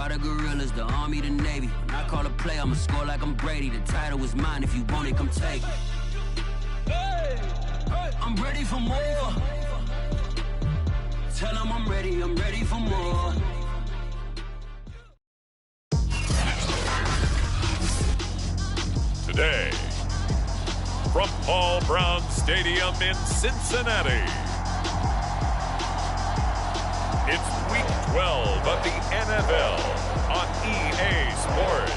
the gorillas, the Army, the Navy. When I call a play, I'ma score like I'm Brady. The title is mine, if you want it, come take it. I'm ready for more. Tell them I'm ready for more. Today, from Paul Brown Stadium in Cincinnati, it's Week 12 of the NFL on EA Sports.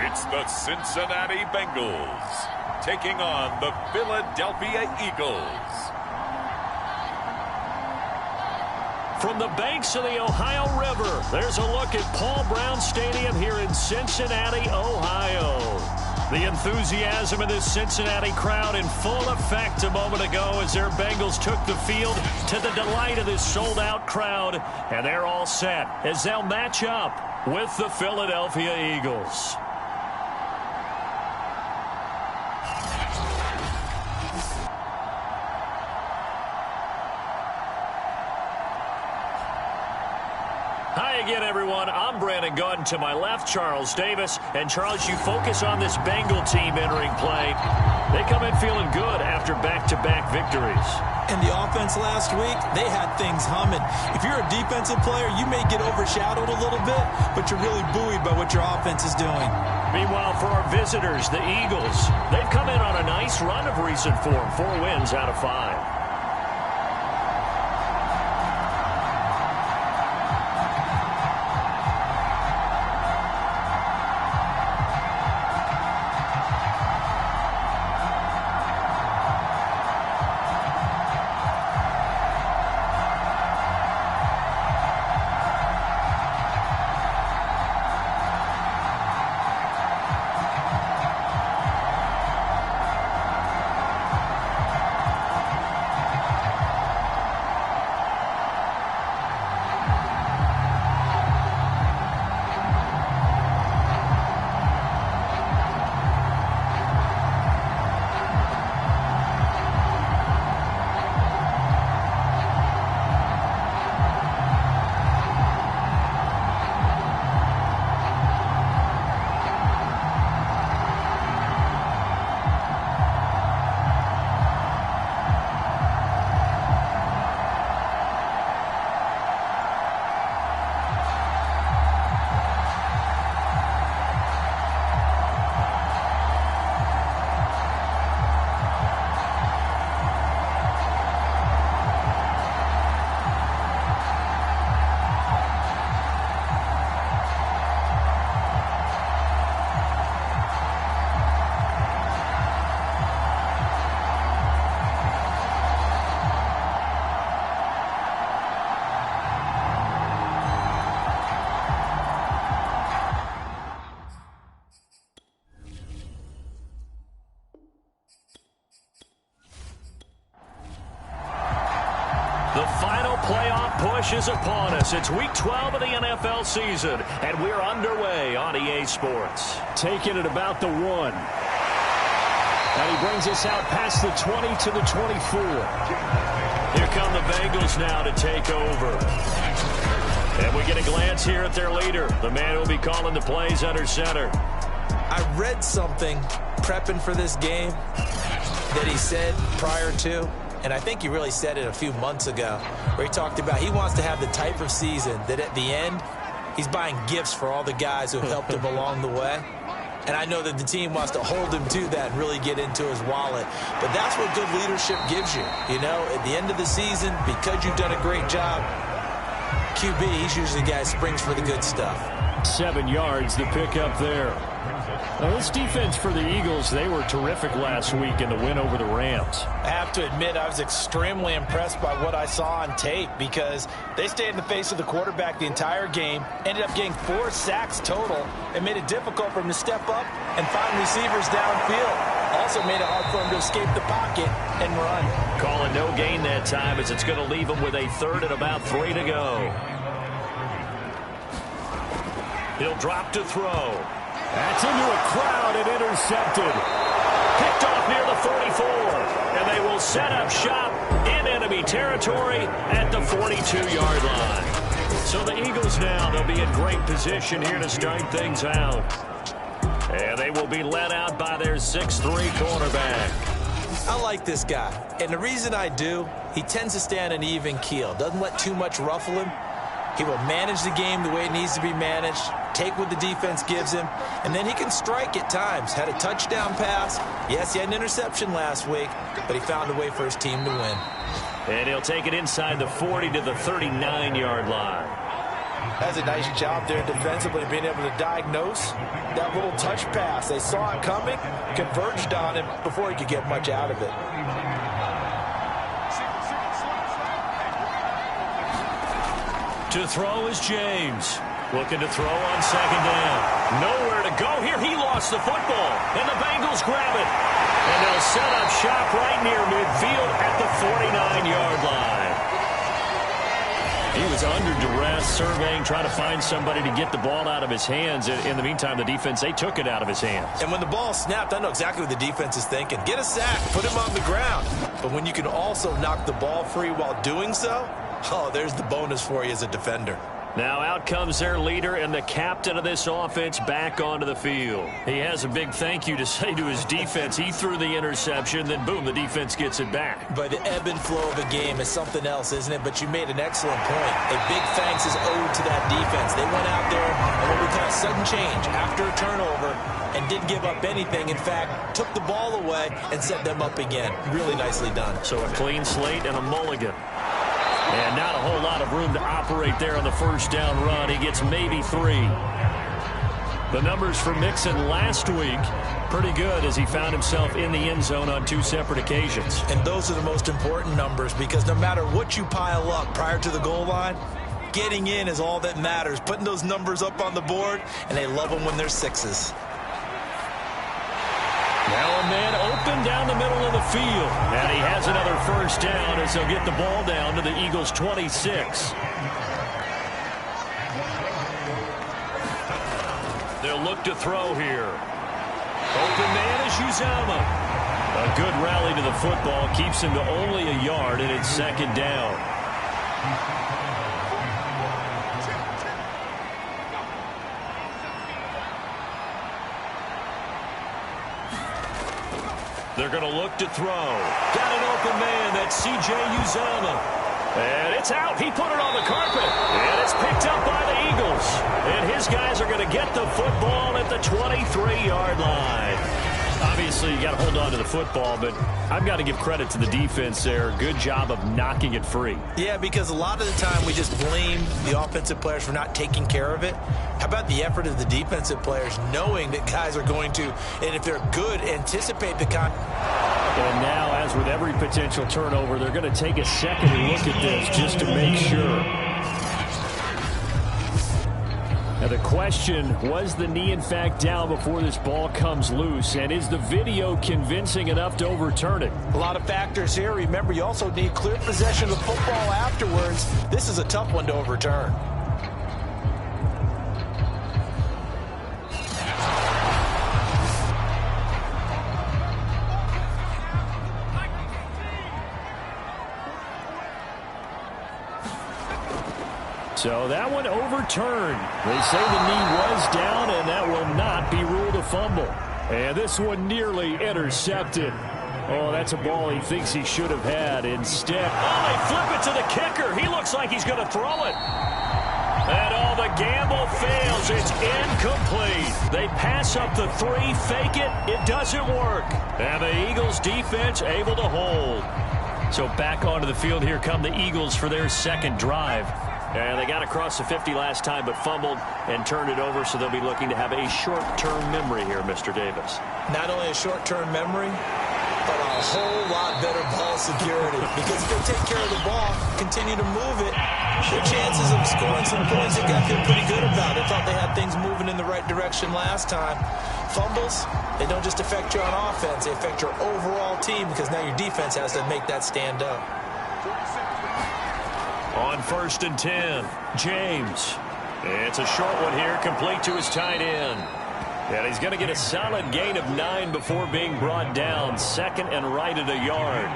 It's the Cincinnati Bengals taking on the Philadelphia Eagles. From the banks of the Ohio River, there's a look at Paul Brown Stadium here in Cincinnati, Ohio. The enthusiasm of this Cincinnati crowd in full effect a moment ago as their Bengals took the field to the delight of this sold-out crowd. And they're all set as they'll match up with the Philadelphia Eagles. Hi again, everyone. I'm Brandon Gunn. To my left, Charles Davis. And, Charles, you focus on this Bengal team entering play. They come in feeling good after back-to-back victories. And the offense last week, they had things humming. If you're a defensive player, you may get overshadowed a little bit, but you're really buoyed by what your offense is doing. Meanwhile, for our visitors, the Eagles, they've come in on a nice run of recent form. 4 wins out of 5. The final playoff push is upon us. It's Week 12 of the NFL season, and we're underway on EA Sports. Taking it about the 1. And he brings us out past the 20 to the 24. Here come the Bengals now to take over. And we get a glance here at their leader, the man who will be calling the plays under center. I read something prepping for this game that he said prior to, and I think he really said it a few months ago, where he talked about he wants to have the type of season that at the end, he's buying gifts for all the guys who have helped him along the way. And I know that the team wants to hold him to that and really get into his wallet. But that's what good leadership gives you. You know, at the end of the season, because you've done a great job, QB, he's usually the guy who springs for the good stuff. 7 yards, the pickup there. Now, this defense for the Eagles, they were terrific last week in the win over the Rams. I have to admit, I was extremely impressed by what I saw on tape because they stayed in the face of the quarterback the entire game, ended up getting 4 sacks total, and made it difficult for him to step up and find receivers downfield. Also made it hard for him to escape the pocket and run. Calling no gain that time as it's going to leave him with a 3rd and about 3 to go. He'll drop to throw. That's into a crowd and intercepted. Picked off near the 44. And they will set up shop in enemy territory at the 42-yard line. So the Eagles now, they'll be in great position here to start things out. And they will be led out by their 6'3 cornerback. I like this guy. And the reason I do, he tends to stay on an even keel. Doesn't let too much ruffle him. He will manage the game the way it needs to be managed, take what the defense gives him, and then he can strike at times. Had a touchdown pass. Yes, he had an interception last week, but he found a way for his team to win. And he'll take it inside the 40 to the 39-yard line. That's a nice job there defensively, being able to diagnose that little touch pass. They saw it coming, converged on him before he could get much out of it. To throw is James. Looking to throw on 2nd down. Nowhere to go here. He lost the football. And the Bengals grab it. And they'll set up shop right near midfield at the 49-yard line. He was under duress, surveying, trying to find somebody to get the ball out of his hands. In the meantime, the defense, they took it out of his hands. And when the ball snapped, I know exactly what the defense is thinking. Get a sack, put him on the ground. But when you can also knock the ball free while doing so, oh, there's the bonus for you as a defender. Now out comes their leader and the captain of this offense back onto the field. He has a big thank you to say to his defense. He threw the interception, then boom, the defense gets it back. But the ebb and flow of a game is something else, isn't it? But you made an excellent point. A big thanks is owed to that defense. They went out there and what we call a sudden change after a turnover and didn't give up anything. In fact, took the ball away and set them up again. Really nicely done. So a clean slate and a mulligan. And not a whole lot of room to operate there on the 1st down run. He gets maybe 3. The numbers for Mixon last week, pretty good as he found himself in the end zone on 2 separate occasions. And those are the most important numbers because no matter what you pile up prior to the goal line, getting in is all that matters. Putting those numbers up on the board, and they love them when they're 6s. Now a man open down the middle of the field. And he has another 1st down as he'll get the ball down to the Eagles' 26. They'll look to throw here. Open man is Uzomah. A good rally to the football keeps him to only a yard, and it's 2nd down. They're going to look to throw. Got an open man. That's C.J. Uzomah. And it's out. He put it on the carpet. And it's picked up by the Eagles. And his guys are going to get the football at the 23-yard line. Obviously, you got to hold on to the football, but I've got to give credit to the defense there. Good job of knocking it free. Yeah, because a lot of the time we just blame the offensive players for not taking care of it. How about the effort of the defensive players knowing that guys are going to, and if they're good, anticipate the And now, as with every potential turnover, they're going to take a second look at this just to make sure. Now the question, was the knee in fact down before this ball comes loose? And is the video convincing enough to overturn it? A lot of factors here. Remember, you also need clear possession of the football afterwards. This is a tough one to overturn. So that one overturned. They say the knee was down, and that will not be ruled a fumble. And this one nearly intercepted. Oh, that's a ball he thinks he should have had. Instead, oh, they flip it to the kicker. He looks like he's going to throw it. And all the gamble fails. It's incomplete. They pass up the 3, fake it. It doesn't work. And the Eagles defense able to hold. So back onto the field here come the Eagles for their second drive. And they got across the 50 last time, but fumbled and turned it over, so they'll be looking to have a short-term memory here, Mr. Davis. Not only a short-term memory, but a whole lot better ball security. Because if they take care of the ball, continue to move it, their chances of scoring some points, they got to feel pretty good about it. Thought they had things moving in the right direction last time. Fumbles, they don't just affect you on offense, they affect your overall team because now your defense has to make that stand up. On 1st and 10, James. It's a short one here, complete to his tight end. And he's going to get a solid gain of 9 before being brought down. 2nd and right at a yard.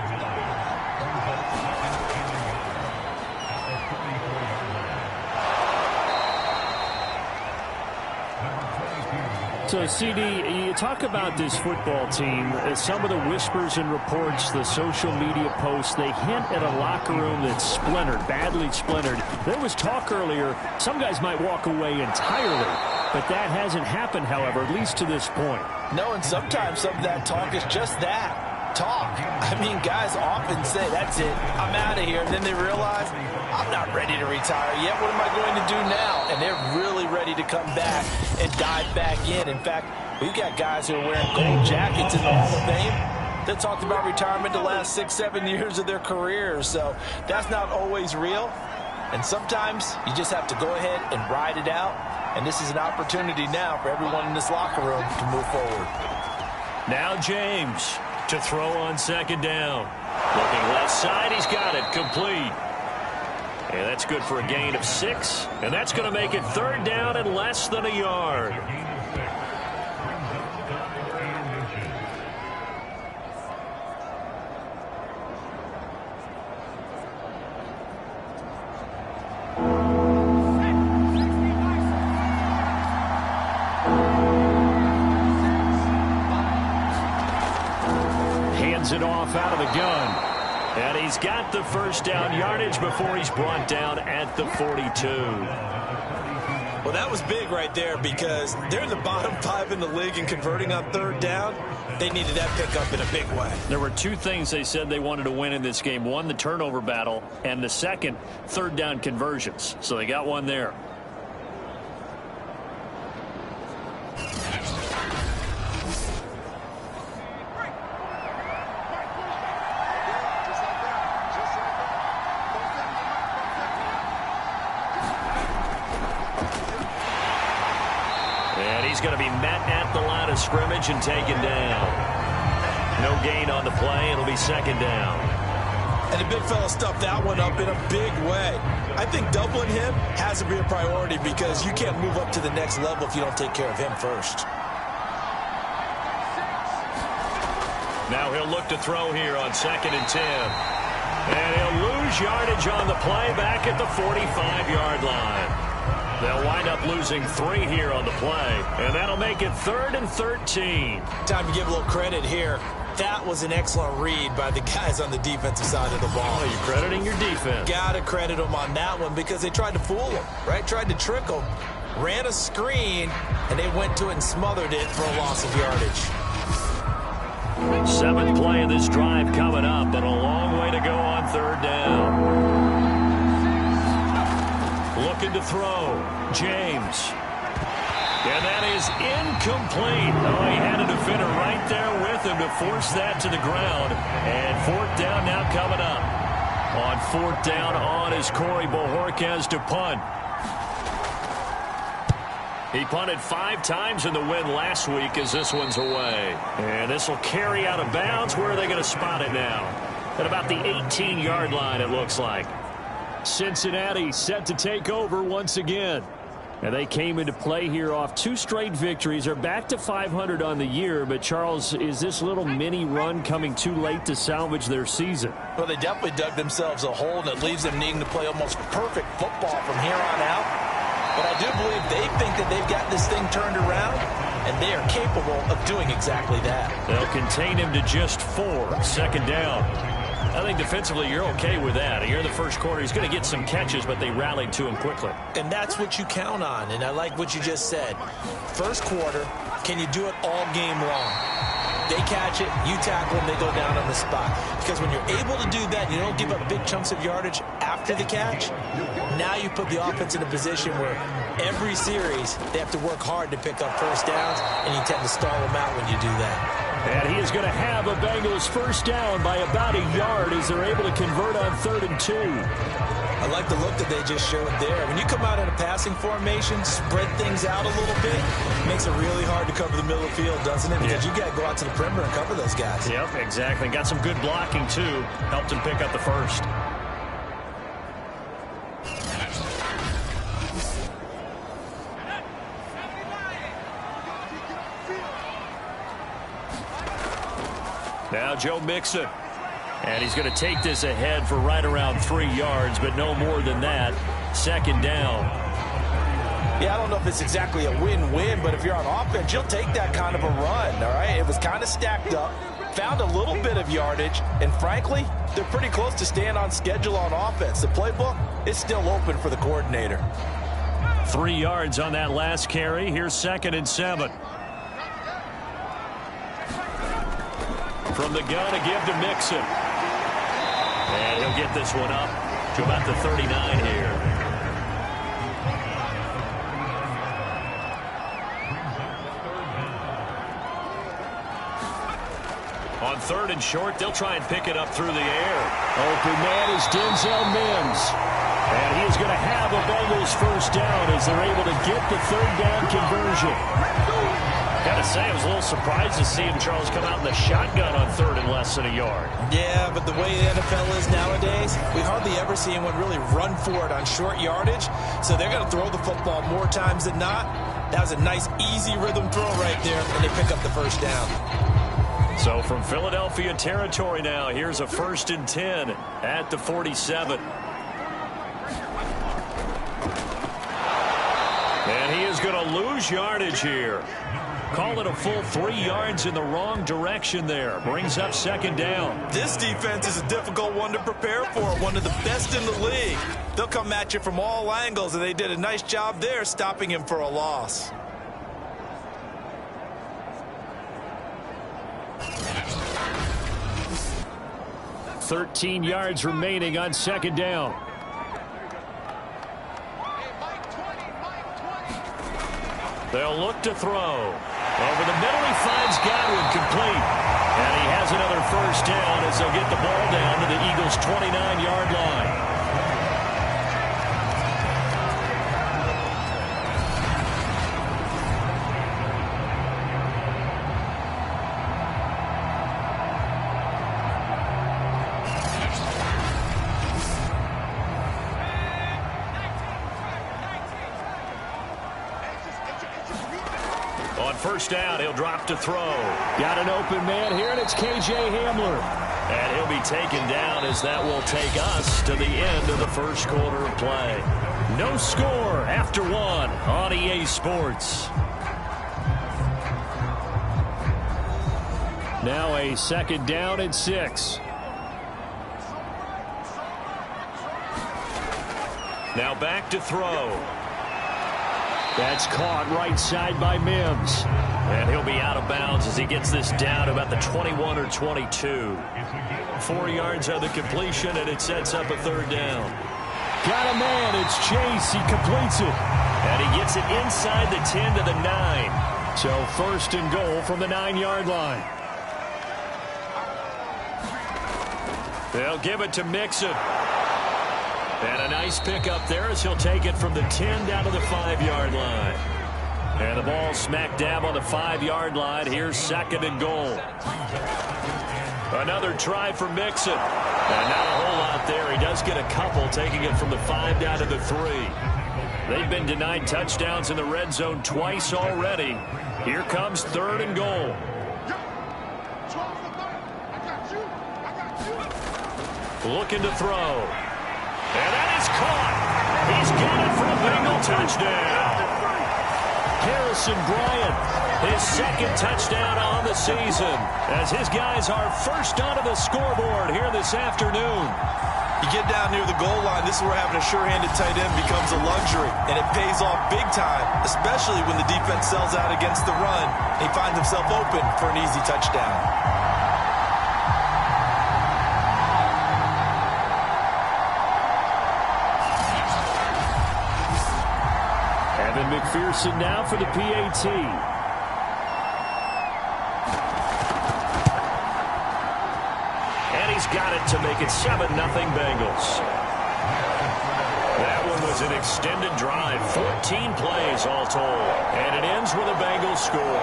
So, CD, you talk about this football team. Some of the whispers and reports, the social media posts, they hint at a locker room that's splintered, badly splintered. There was talk earlier, some guys might walk away entirely. But that hasn't happened, however, at least to this point. No, and sometimes some of that talk is just that, talk. I mean, guys often say, that's it, I'm out of here. And then they realize, I'm not ready to retire yet. What am I going to do now? And they're really ready to come back and dive back in. In fact, we've got guys who are wearing gold jackets in the Hall of Fame that talked about retirement the last 6-7 years of their careers. So that's not always real. And sometimes you just have to go ahead and ride it out. And this is an opportunity now for everyone in this locker room to move forward. Now James to throw on 2nd down. Looking left side, he's got it, complete. And that's good for a gain of 6. And that's going to make it 3rd down and less than a yard. Hands it off out of the gun. And he's got the 1st down yardage before he's brought down at the 42. Well, that was big right there because they're in the bottom 5 in the league and converting on 3rd down. They needed that pickup in a big way. There were 2 things they said they wanted to win in this game. One, the turnover battle, and the second, 3rd down conversions. So they got one there. He's going to be met at the line of scrimmage and taken down. No gain on the play. It'll be 2nd down. And the big fella stuffed that one up in a big way. I think doubling him has to be a priority because you can't move up to the next level if you don't take care of him first. Now he'll look to throw here on 2nd and 10. And he'll lose yardage on the play back at the 45-yard line. They'll wind up losing 3 here on the play, and that'll make it 3rd and 13. Time to give a little credit here. That was an excellent read by the guys on the defensive side of the ball. Oh, you're crediting your defense. Got to credit them on that one because they tried to fool him, right? Tried to trick him. Ran a screen, and they went to it and smothered it for a loss of yardage. 7th play of this drive coming up, but a long way to go on 3rd down. Looking to throw, James. And that is incomplete. Oh, he had a defender right there with him to force that to the ground. And 4th down now coming up. On 4th down on is Corey Bojorquez to punt. He punted 5 times in the win last week as this one's away. And this will carry out of bounds. Where are they going to spot it now? At about the 18-yard line, it looks like. Cincinnati set to take over once again. And they came into play here off 2 straight victories. They're back to 500 on the year. But, Charles, is this little mini run coming too late to salvage their season? Well, they definitely dug themselves a hole, and it leaves them needing to play almost perfect football from here on out. But I do believe they think that they've got this thing turned around, and they are capable of doing exactly that. They'll contain him to just 4. 2nd down. I think defensively you're okay with that. You're in the first quarter. He's going to get some catches, but they rallied to him quickly. And that's what you count on, and I like what you just said. First quarter, can you do it all game long? They catch it, you tackle them, they go down on the spot. Because when you're able to do that, you don't give up big chunks of yardage after the catch, now you put the offense in a position where every series they have to work hard to pick up first downs, and you tend to stall them out when you do that. And he is going to have a Bengals first down by about a yard as they're able to convert on 3rd and 2. I like the look that they just showed there. When you come out in a passing formation, spread things out a little bit, makes it really hard to cover the middle of the field, doesn't it? Because you got to go out to the perimeter and cover those guys. Yep, exactly. Got some good blocking, too. Helped him pick up the first. Now Joe Mixon. And he's going to take this ahead for right around 3 yards, but no more than that. 2nd down. Yeah, I don't know if it's exactly a win-win, but if you're on offense, you'll take that kind of a run, all right? It was kind of stacked up, found a little bit of yardage, and frankly, they're pretty close to staying on schedule on offense. The playbook is still open for the coordinator. 3 yards on that last carry. Here's 2nd and 7. From the gun to give to Mixon. And he'll get this one up to about the 39 here. On 3rd and short, they'll try and pick it up through the air. Open man is Denzel Mims. And he is going to have a Bengals first down as they're able to get the 3rd down conversion. Gotta say, I was a little surprised to see him, Charles, come out in the shotgun on 3rd and less than a yard. Yeah, but the way the NFL is nowadays, we hardly ever see anyone really run for it on short yardage. So they're going to throw the football more times than not. That was a nice, easy rhythm throw right there, and they pick up the first down. So from Philadelphia territory now, here's a 1st and 10 at the 47. And he is going to lose yardage here. Call it a full 3 yards in the wrong direction there. Brings up 2nd down. This defense is a difficult one to prepare for, one of the best in the league. They'll come at you from all angles, and they did a nice job there stopping him for a loss. $13 yards remaining on 2nd down. They'll look to throw. Over the middle, he finds Godwin complete. And he has another first down as they'll get the ball down to the Eagles' 29-yard line. First down, he'll drop to throw. Got an open man here, and it's K.J. Hamler. And he'll be taken down as that will take us to the end of the first quarter of play. No score after 1 on EA Sports. Now a 2nd down and 6. Now back to throw. That's caught right side by Mims. And he'll be out of bounds as he gets this down to about the 21 or 22. 4 yards on the completion, and it sets up a 3rd down. Got a man. It's Chase. He completes it. And he gets it inside the 10 to the 9. So 1st and goal from the 9-yard line. They'll give it to Mixon. And a nice pickup there as he'll take it from the 10 down to the 5-yard line. And the ball smack dab on the 5-yard line. Here's 2nd and goal. Another try for Mixon. And not a whole lot there. He does get a couple, taking it from the 5 down to the 3. They've been denied touchdowns in the red zone twice already. Here comes 3rd and goal. Looking to throw. And that is caught. He's got it for a Bengal touchdown. Harrison Bryant, his 2nd touchdown on the season, as his guys are first onto the scoreboard here this afternoon. You get down near the goal line, this is where having a sure-handed tight end becomes a luxury, and it pays off big time, especially when the defense sells out against the run, and he finds himself open for an easy touchdown. Evan McPherson now for the PAT. And he's got it to make it 7-0 Bengals. That one was an extended drive, 14 plays all told. And it ends with a Bengals score.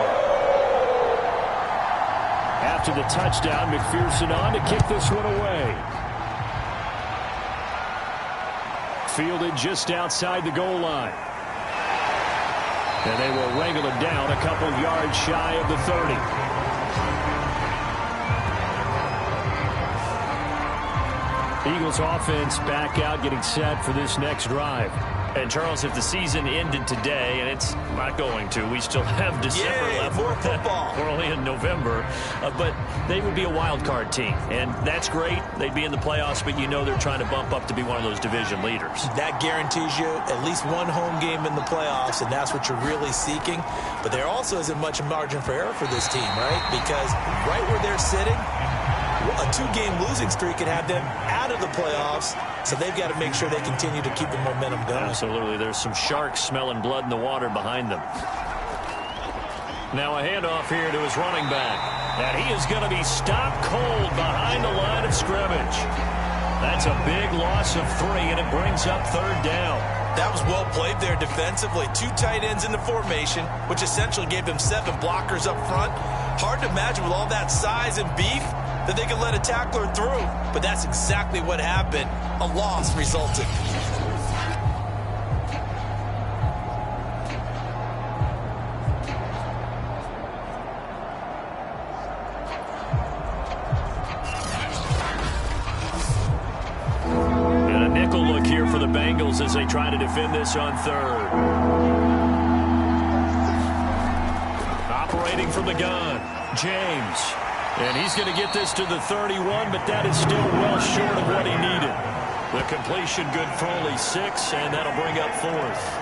After the touchdown, McPherson on to kick this one away. Fielded just outside the goal line. And they will wrangle it down a couple yards shy of the 30. Eagles offense back out, getting set for this next drive. And, Charles, if the season ended today, and it's not going to, we still have December left. More football. We're only in November. But they would be a wild card team. And that's great. They'd be in the playoffs, but you know they're trying to bump up to be one of those division leaders. That guarantees you at least one home game in the playoffs, and that's what you're really seeking. But there also isn't much margin for error for this team, right? Because right where they're sitting, a 2-game losing streak could have them out of the playoffs, so they've got to make sure they continue to keep the momentum going. Absolutely. There's some sharks smelling blood in the water behind them. Now a handoff here to his running back. And he is going to be stopped cold behind the line of scrimmage. That's a big loss of 3, and it brings up 3rd down. That was well played there defensively. 2 tight ends in the formation, which essentially gave them 7 blockers up front. Hard to imagine with all that size and beef that they could let a tackler through. But that's exactly what happened. A loss resulted. And a nickel look here for the Bengals as they try to defend this on 3rd. Operating from the gun, James. And he's going to get this to the 31, but that is still well short of what he needed. The completion good for only 6, and that'll bring up 4th.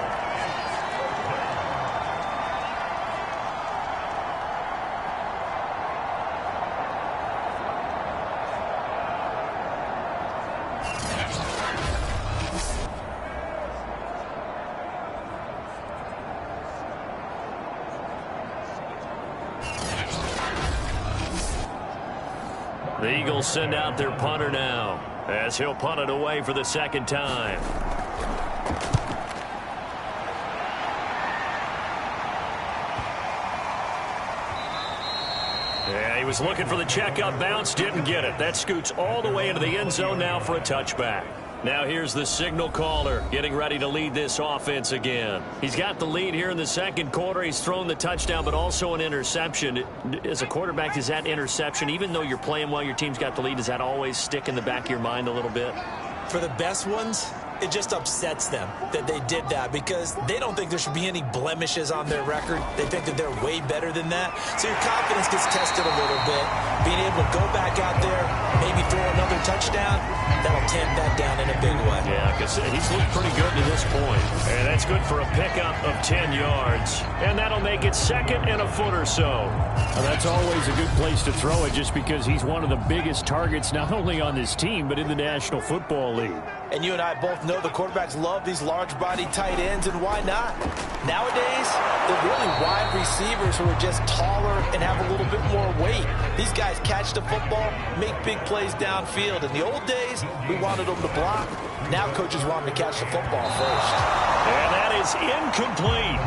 The Eagles send out their punter now, as he'll punt it away for the 2nd time. Yeah, he was looking for the checkout bounce, didn't get it. That scoots all the way into the end zone now for a touchback. Now here's the signal caller getting ready to lead this offense again. He's got the lead here in the 2nd quarter. He's thrown the touchdown, but also an interception. As a quarterback, is that interception, even though you're playing while your team's got the lead, does that always stick in the back of your mind a little bit? For the best ones, it just upsets them that they did that because they don't think there should be any blemishes on their record. They think that they're way better than that. So your confidence gets tested a little bit. Being able to go back out there, maybe throw another touchdown, that'll tamp that down in a big way. Yeah, because he's looked pretty good to this point. And that's good for a pickup of 10 yards. And that'll make it 2nd and a foot or so. Well, that's always a good place to throw it just because he's one of the biggest targets not only on this team but in the National Football League. And you and I both know the quarterbacks love these large-bodied tight ends, and why not? Nowadays, they're really wide receivers who are just taller and have a little bit more weight. These guys catch the football, make big plays downfield. In the old days, we wanted them to block. Now coaches want them to catch the football first. And that is incomplete.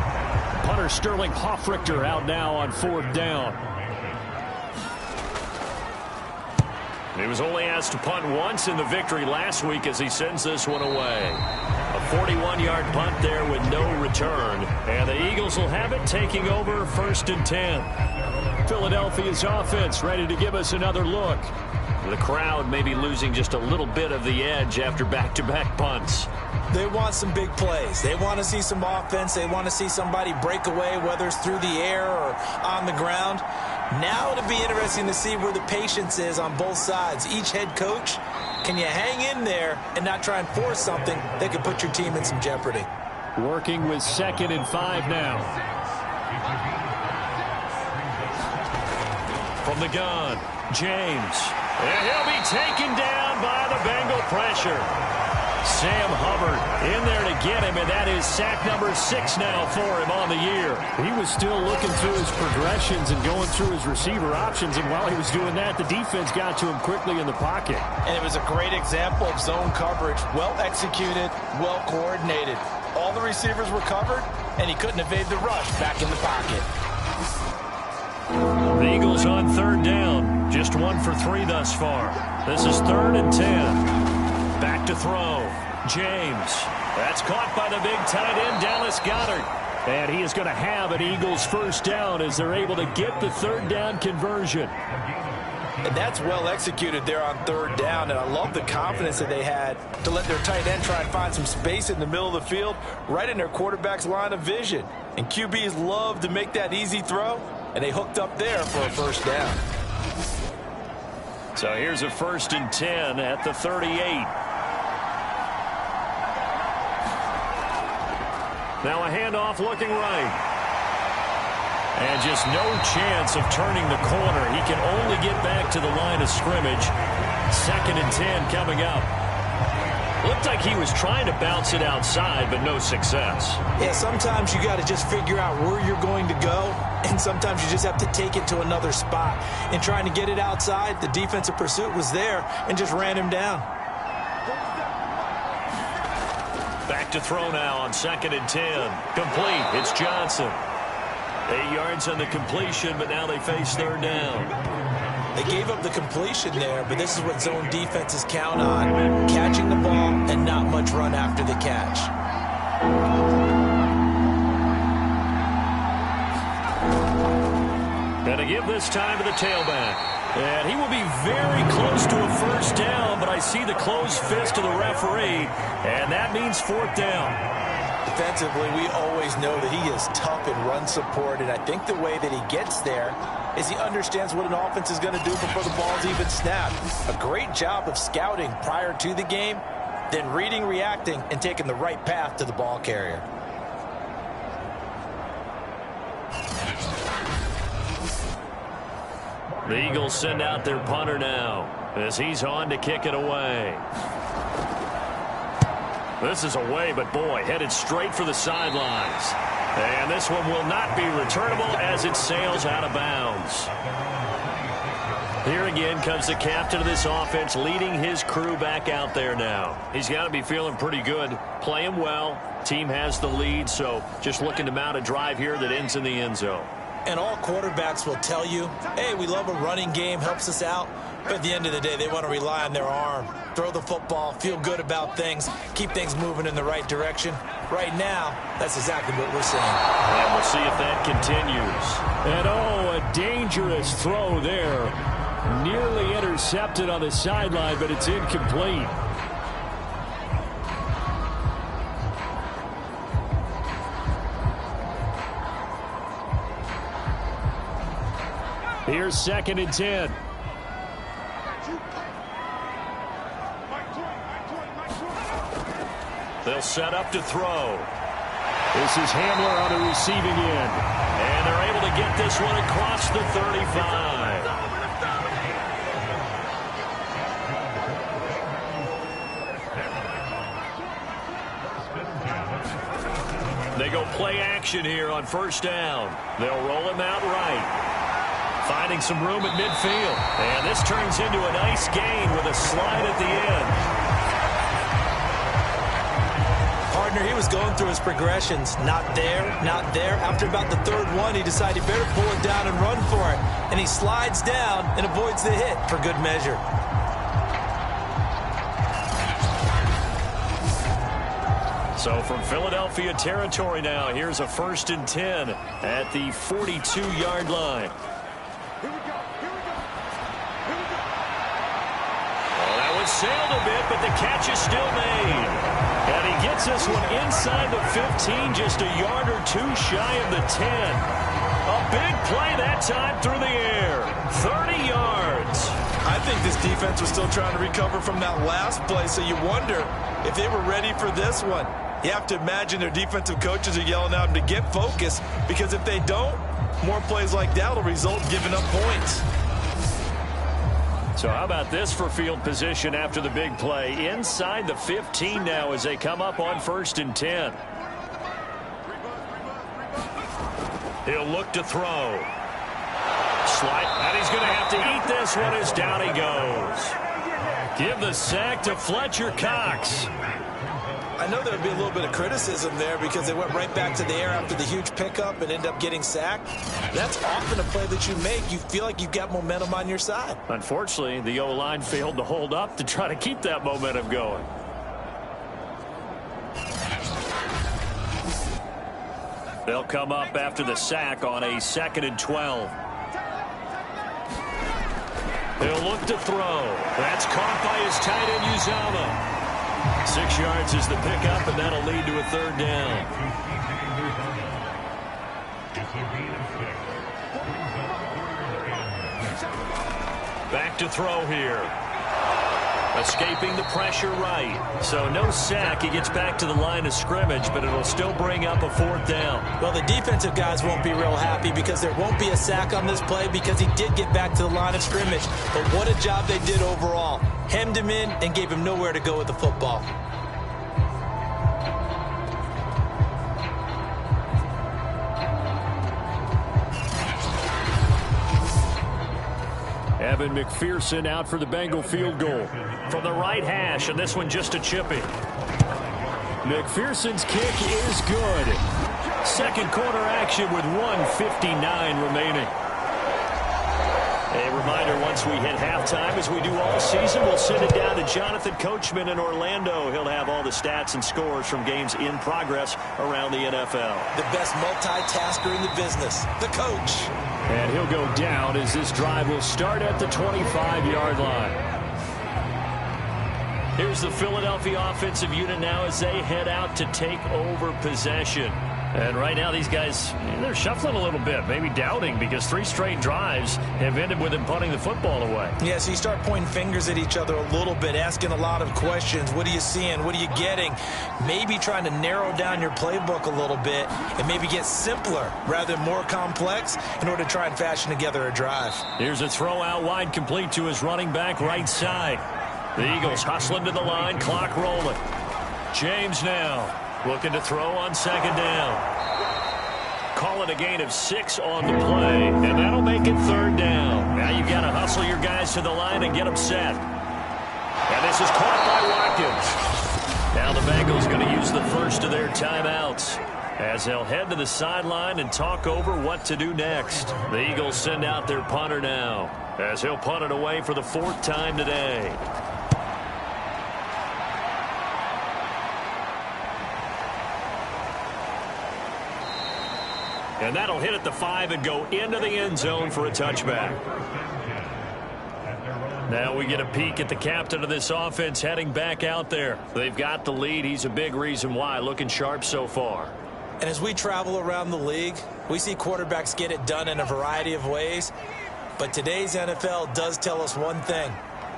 Punter Sterling Hoffrichter out now on 4th down. He was only asked to punt once in the victory last week as he sends this one away. A 41-yard punt there with no return. And the Eagles will have it, taking over 1st and 10. Philadelphia's offense ready to give us another look. The crowd may be losing just a little bit of the edge after back-to-back punts. They want some big plays. They want to see some offense. They want to see somebody break away, whether it's through the air or on the ground. Now it'll be interesting to see where the patience is on both sides. Each head coach Can you hang in there and not try and force something that could put your team in some jeopardy? Working with 2nd and 5 now. From the gun, James. And he'll be taken down by the Bengal pressure. Sam Hubbard in there to get him, and that is sack number 6 now for him on the year. He was still looking through his progressions and going through his receiver options, and while he was doing that, the defense got to him quickly in the pocket. And it was a great example of zone coverage. Well executed, well coordinated. All the receivers were covered, and he couldn't evade the rush back in the pocket. The Eagles on 3rd down. Just 1 for 3 thus far. This is 3rd and 10. Back to throw. James. That's caught by the big tight end, Dallas Goedert. And he is going to have an Eagles 1st down as they're able to get the 3rd down conversion. And that's well executed there on 3rd down. And I love the confidence that they had to let their tight end try and find some space in the middle of the field, right in their quarterback's line of vision. And QBs love to make that easy throw, and they hooked up there for a 1st down. So here's a 1st and 10 at the 38. Now a handoff looking right. And just no chance of turning the corner. He can only get back to the line of scrimmage. 2nd and 10 coming up. Looked like he was trying to bounce it outside, but no success. Yeah, sometimes you got to just figure out where you're going to go, and sometimes you just have to take it to another spot. In trying to get it outside, the defensive pursuit was there and just ran him down. Back to throw now on 2nd and 10. Complete. It's Johnson. 8 yards on the completion, but now they face 3rd down. They gave up the completion there, but this is what zone defenses count on. Catching the ball and not much run after the catch. And to give this time to the tailback. And he will be very close to a 1st down, but I see the closed fist of the referee, and that means 4th down. Defensively, we always know that he is tough in run support, and I think the way that he gets there is he understands what an offense is going to do before the ball's even snapped. A great job of scouting prior to the game, then reading, reacting, and taking the right path to the ball carrier. The Eagles send out their punter now as he's on to kick it away. This is away, but boy, headed straight for the sidelines. And this one will not be returnable as it sails out of bounds. Here again comes the captain of this offense leading his crew back out there now. He's got to be feeling pretty good, playing well. Team has the lead, so just looking to mount a drive here that ends in the end zone. And all quarterbacks will tell you, hey, we love a running game, helps us out. But at the end of the day, they want to rely on their arm. Throw the football, feel good about things, keep things moving in the right direction. Right now, that's exactly what we're seeing. And we'll see if that continues. And oh, a dangerous throw there. Nearly intercepted on the sideline, but it's incomplete. Here's 2nd and 10. They'll set up to throw. This is Hamler on the receiving end. And they're able to get this one across the 35. They go play action here on 1st down. They'll roll him out right. Finding some room at midfield. And this turns into a nice gain with a slide at the end. Partner, he was going through his progressions. Not there, not there. After about the 3rd one, he decided he better pull it down and run for it. And he slides down and avoids the hit for good measure. So from Philadelphia territory now, here's a 1st and 10 at the 42-yard line. Sailed a bit, but the catch is still made. And he gets this one inside the 15, just a yard or two shy of the 10. A big play that time through the air. 30 yards. I think this defense was still trying to recover from that last play, so you wonder if they were ready for this one. You have to imagine their defensive coaches are yelling at them to get focused, because if they don't, more plays like that will result in giving up points. So how about this for field position after the big play? Inside the 15 now as they come up on 1st and 10. He'll look to throw. Slide, and he's going to have to eat this one as down he goes. Give the sack to Fletcher Cox. I know there would be a little bit of criticism there because they went right back to the air after the huge pickup and ended up getting sacked. That's often a play that you make. You feel like you've got momentum on your side. Unfortunately, the O-line failed to hold up to try to keep that momentum going. They'll come up after the sack on a 2nd and 12. He'll look to throw. That's caught by his tight end, Uzomah. 6 yards is the pickup, and that'll lead to a 3rd down. Back to throw here. Escaping the pressure right. So no sack. He gets back to the line of scrimmage, but it'll still bring up a 4th down. Well, the defensive guys won't be real happy because there won't be a sack on this play because he did get back to the line of scrimmage. But what a job they did overall. Hemmed him in and gave him nowhere to go with the football. Evan McPherson out for the Bengal field goal from the right hash, and this one just a chippy. McPherson's kick is good. 2nd quarter action with 1:59 remaining. A reminder, once we hit halftime, as we do all season, we'll send it down to Jonathan Coachman in Orlando. He'll have all the stats and scores from games in progress around the NFL. The best multitasker in the business, the coach. And he'll go down as this drive will start at the 25-yard line. Here's the Philadelphia offensive unit now as they head out to take over possession. And right now these guys, they're shuffling a little bit, maybe doubting, because 3 straight drives have ended with them punting the football away. Yeah, so you start pointing fingers at each other a little bit, asking a lot of questions. What are you seeing? What are you getting? Maybe trying to narrow down your playbook a little bit and maybe get simpler rather than more complex in order to try and fashion together a drive. Here's a throw out wide, complete to his running back right side. The Eagles hustling to the line, clock rolling. James now looking to throw on 2nd down. Call it a gain of 6 on the play, and that'll make it 3rd down. Now you've got to hustle your guys to the line and get them set. And this is caught by Watkins. Now the Bengals going to use the first of their timeouts as they'll head to the sideline and talk over what to do next. The Eagles send out their punter now as he'll punt it away for the 4th time today. And that'll hit at the 5 and go into the end zone for a touchback. Now we get a peek at the captain of this offense heading back out there. They've got the lead. He's a big reason why. Looking sharp so far. And as we travel around the league, we see quarterbacks get it done in a variety of ways. But today's NFL does tell us one thing.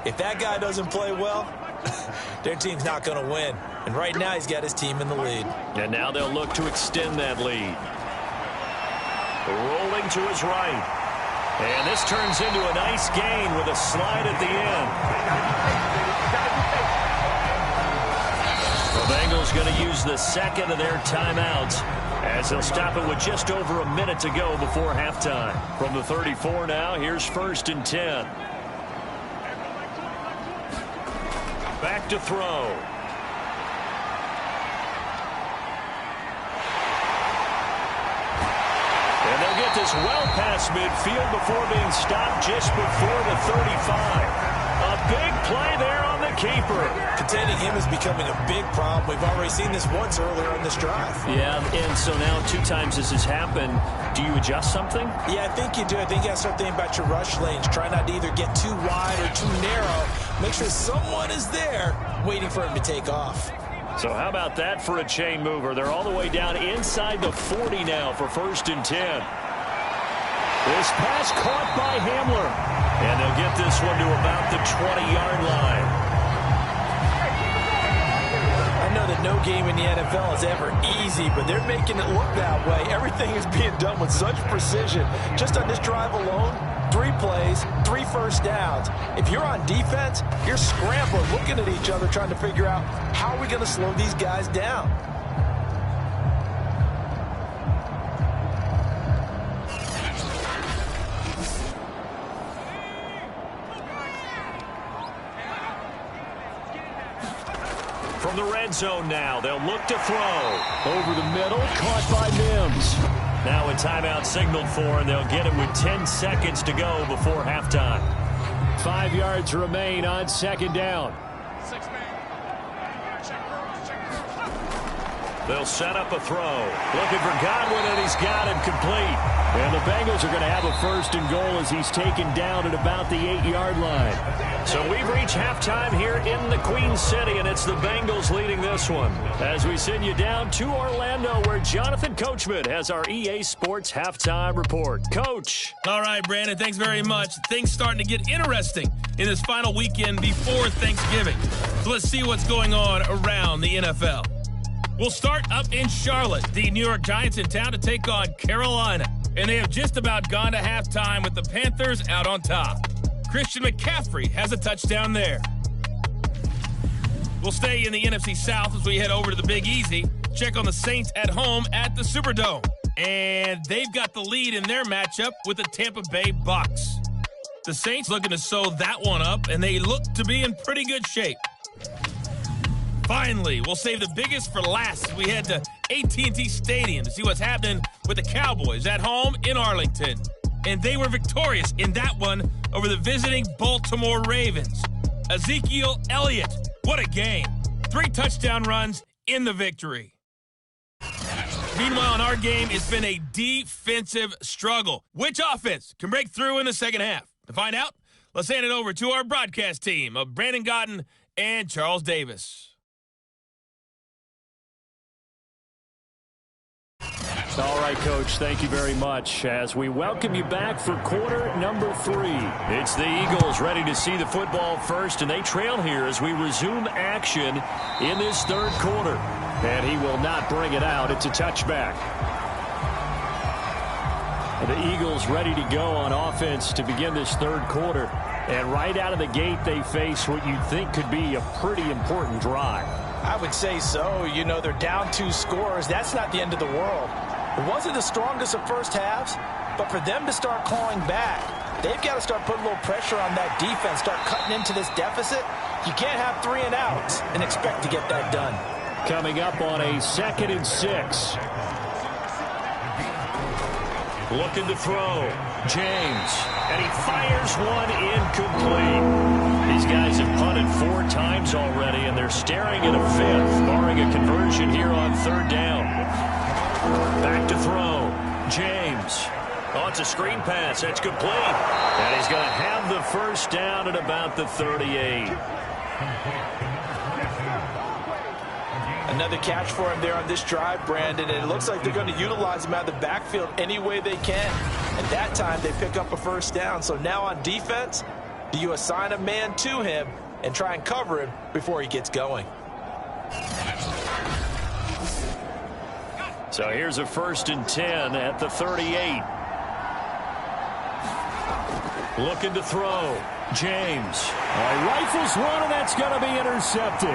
If that guy doesn't play well, their team's not going to win. And right now he's got his team in the lead. And now they'll look to extend that lead. Rolling to his right. And this turns into a nice gain with a slide at the end. The Bengals going to use the 2nd of their timeouts as they'll stop it with just over a minute to go before halftime. From the 34 now, here's 1st and 10. Back to throw. And they'll get this well past midfield before being stopped just before the 35. A big play there on the keeper. Containing him is becoming a big problem. We've already seen this once earlier on this drive. Yeah, and so now 2 times this has happened. Do you adjust something? Yeah, I think you do. I think you got to start thinking about your rush lanes. Try not to either get too wide or too narrow. Make sure someone is there waiting for him to take off. So how about that for a chain mover? They're all the way down inside the 40 now for 1st and 10. This pass caught by Hamler. And they'll get this one to about the 20-yard line. I know that no game in the NFL is ever easy, but they're making it look that way. Everything is being done with such precision. Just on this drive alone, 3 plays, 3 first downs. If you're on defense, you're scrambling, looking at each other, trying to figure out how are we going to slow these guys down. From the red zone now, they'll look to throw. Over the middle, caught by Mims. Now a timeout signaled for, and they'll get it with 10 seconds to go before halftime. 5 yards remain on 2nd down. They'll set up a throw. Looking for Godwin, and he's got him complete. And the Bengals are going to have a 1st and goal as he's taken down at about the 8-yard line. So we've reached halftime here in the Queen City, and it's the Bengals leading this one. As we send you down to Orlando, where Jonathan Coachman has our EA Sports halftime report. Coach. All right, Brandon, thanks very much. Things starting to get interesting in this final weekend before Thanksgiving. So let's see what's going on around the NFL. We'll start up in Charlotte. The New York Giants in town to take on Carolina. And they have just about gone to halftime with the Panthers out on top. Christian McCaffrey has a touchdown there. We'll stay in the NFC South as we head over to the Big Easy. Check on the Saints at home at the Superdome. And they've got the lead in their matchup with the Tampa Bay Bucks. The Saints looking to sew that one up, and they look to be in pretty good shape. Finally, we'll save the biggest for last as we head to AT&T Stadium to see what's happening with the Cowboys at home in Arlington. And they were victorious in that one over the visiting Baltimore Ravens. Ezekiel Elliott, what a game. 3 touchdown runs in the victory. Meanwhile, in our game, it's been a defensive struggle. Which offense can break through in the second half? To find out, let's hand it over to our broadcast team of Brandon Gaudin and Charles Davis. All right, Coach, thank you very much as we welcome you back for quarter number 3. It's the Eagles ready to see the football first, and they trail here as we resume action in this 3rd quarter. And he will not bring it out. It's a touchback. The Eagles ready to go on offense to begin this 3rd quarter. And right out of the gate, they face what you'd think could be a pretty important drive. I would say so. You know, they're down 2 scores. That's not the end of the world. It wasn't the strongest of first halves, but for them to start clawing back, they've got to start putting a little pressure on that defense, start cutting into this deficit. You can't have 3 and outs and expect to get that done. Coming up on a 2nd and 6. Looking to throw. James. And he fires one incomplete. These guys have punted 4 times already, and they're staring at a 5th, barring a conversion here on 3rd down. Back to throw. James. Oh, it's a screen pass. That's complete. And he's going to have the 1st down at about the 38. Another catch for him there on this drive, Brandon, and it looks like they're going to utilize him out of the backfield any way they can. At that time, they pick up a 1st down. So now on defense, do you assign a man to him and try and cover him before he gets going? So here's a 1st and 10 at the 38. Looking to throw. James. Rifles one, and that's going to be intercepted.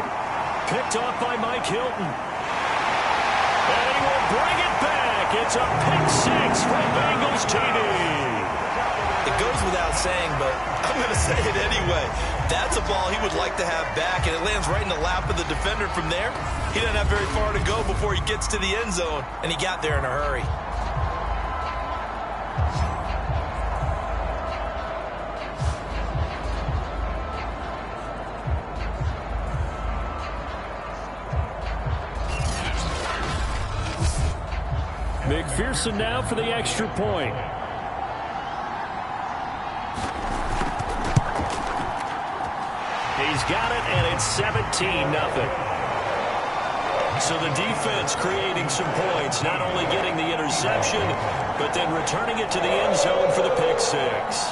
Picked off by Mike Hilton. And he will bring it back. It's a pick 6 from Bengals TV. It goes without saying, but I'm going to say it anyway. That's a ball he would like to have back, and it lands right in the lap of the defender from there. He doesn't have very far to go before he gets to the end zone, and he got there in a hurry. McPherson now for the extra point. He's got it, and it's 17-0. So the defense creating some points, not only getting the interception, but then returning it to the end zone for the pick six.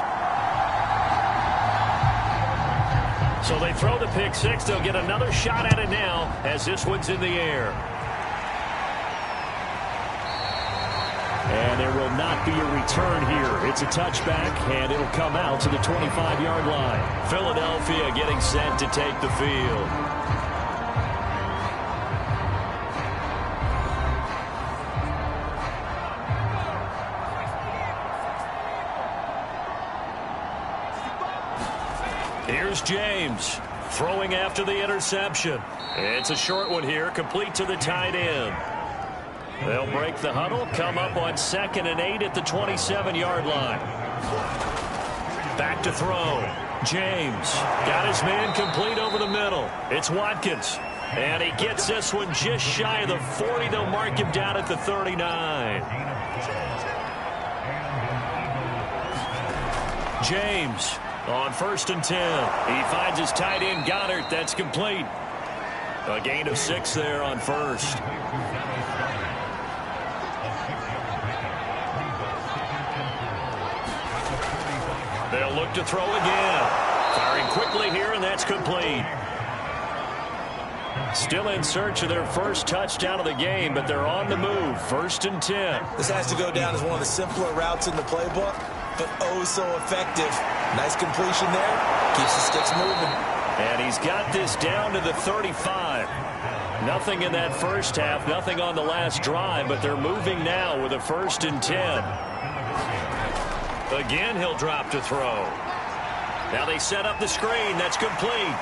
So they throw the pick six. They'll get another shot at it now as this one's in the air. And there will not be a return here. It's a touchback, and it'll come out to the 25-yard line. Philadelphia getting set to take the field. Here's James throwing after the interception. It's a short one here, complete to the tight end. They'll break the huddle, come up on 2nd and 8 at the 27-yard line. Back to throw. James got his man complete over the middle. It's Watkins. And he gets this one just shy of the 40. They'll mark him down at the 39. James on 1st and 10. He finds his tight end, Goddard. That's complete. A gain of 6 there on 1st. They'll look to throw again. Firing quickly here, and that's complete. Still in search of their first touchdown of the game, but they're on the move. 1st and 10. This has to go down as one of the simpler routes in the playbook, but oh so effective. Nice completion there. Keeps the sticks moving. And he's got this down to the 35. Nothing in that first half, nothing on the last drive, but they're moving now with a 1st and 10. Again, he'll drop to throw. Now they set up the screen. That's complete.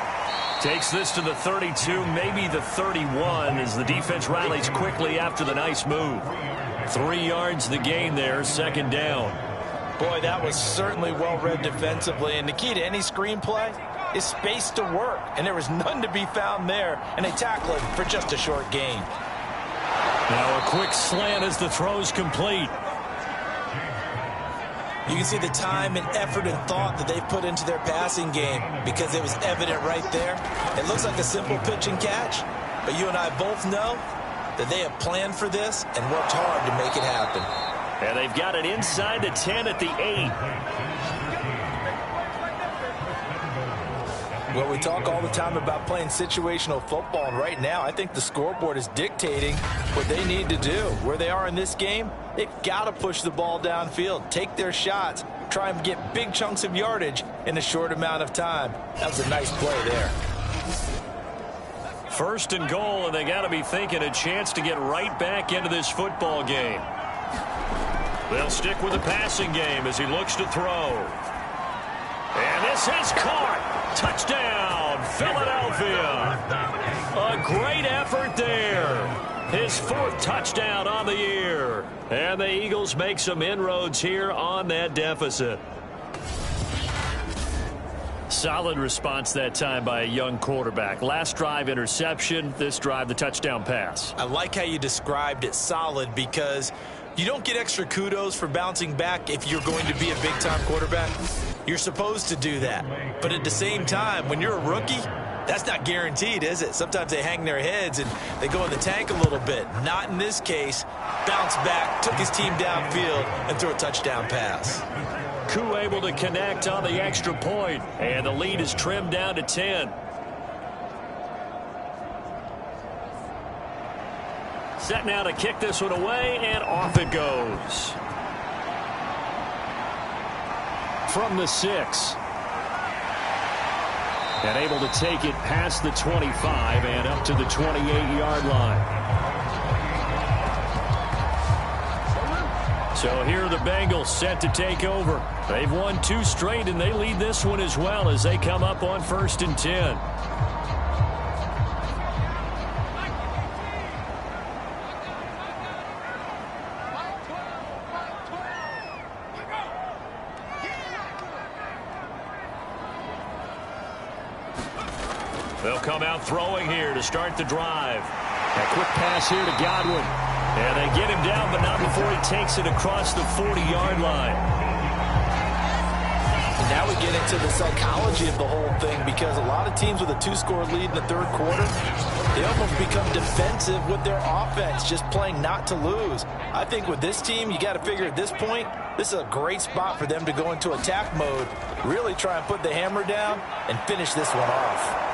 Takes this to the 32, maybe the 31, as the defense rallies quickly after the nice move. 3 yards the gain there, 2nd down. Boy, that was certainly well-read defensively, and the key to any screenplay is space to work, and there was none to be found there, and they tackle it for just a short gain. Now a quick slant as the throw's complete. You can see the time and effort and thought that they've put into their passing game because it was evident right there. It looks like a simple pitch and catch, but you and I both know that they have planned for this and worked hard to make it happen. And they've got it inside the 10 at the 8. Well, we talk all the time about playing situational football, and right now I think the scoreboard is dictating what they need to do. Where they are in this game, they've got to push the ball downfield, take their shots, try and get big chunks of yardage in a short amount of time. That was a nice play there. 1st and goal, and they got to be thinking a chance to get right back into this football game. They'll stick with the passing game as he looks to throw. And this is caught. Touchdown, Philadelphia. A great effort there. His 4th touchdown on the year. And the Eagles make some inroads here on that deficit. Solid response that time by a young quarterback. Last drive, interception. This drive, the touchdown pass. I like how you described it, solid, because you don't get extra kudos for bouncing back if you're going to be a big-time quarterback. You're supposed to do that. But at the same time, when you're a rookie, that's not guaranteed, is it? Sometimes they hang their heads and they go in the tank a little bit. Not in this case. Bounced back, took his team downfield, and threw a touchdown pass. Koo able to connect on the extra point, and the lead is trimmed down to 10. Set now to kick this one away, and off it goes. From the 6. And able to take it past the 25 and up to the 28-yard line. So here are the Bengals set to take over. They've won 2 straight, and they lead this one as well as they come up on 1st and 10. They'll come out throwing here to start the drive. A quick pass here to Godwin. And they get him down, but not before he takes it across the 40-yard line. Now we get into the psychology of the whole thing, because a lot of teams with a 2-score lead in the third quarter, they almost become defensive with their offense, just playing not to lose. I think with this team, you got to figure at this point, this is a great spot for them to go into attack mode, really try and put the hammer down and finish this one off.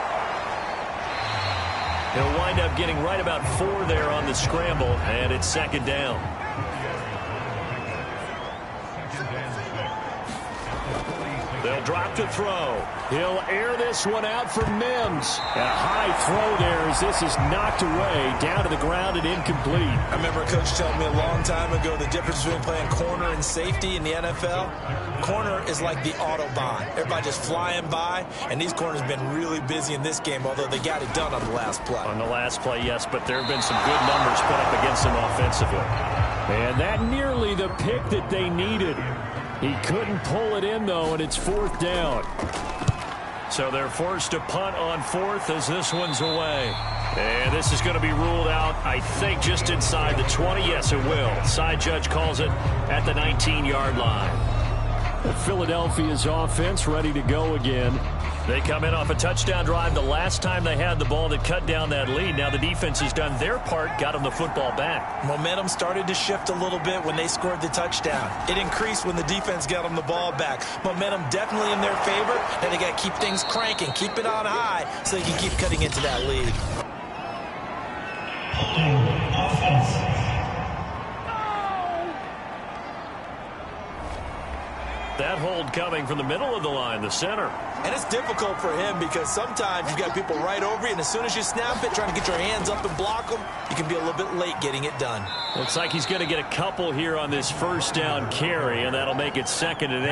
He'll wind up getting right about 4 there on the scramble, and it's second down. They'll drop to throw. He'll air this one out for Mims. A high throw there as this is knocked away, down to the ground and incomplete. I remember a coach telling me a long time ago the difference between playing corner and safety in the NFL. Corner is like the Autobahn. Everybody just flying by, and these corners have been really busy in this game, although they got it done on the last play. On the last play, yes, but there have been some good numbers put up against them offensively. And that nearly the pick that they needed. He couldn't pull it in, though, and it's fourth down. So they're forced to punt on fourth as this one's away. And this is going to be ruled out, I think, just inside the 20. Yes, it will. Side judge calls it at the 19-yard line. Philadelphia's offense ready to go again. They come in off a touchdown drive the last time they had the ball that cut down that lead. Now the defense has done their part, got them the football back. Momentum started to shift a little bit when they scored the touchdown. It increased when the defense got them the ball back. Momentum definitely in their favor. Now they got to keep things cranking, keep it on high so they can keep cutting into that lead. That hold coming from the middle of the line, the center. And it's difficult for him because sometimes you've got people right over you, and as soon as you snap it, trying to get your hands up and block them, you can be a little bit late getting it done. Looks like he's going to get a couple here on this first down carry, and that'll make it 2nd and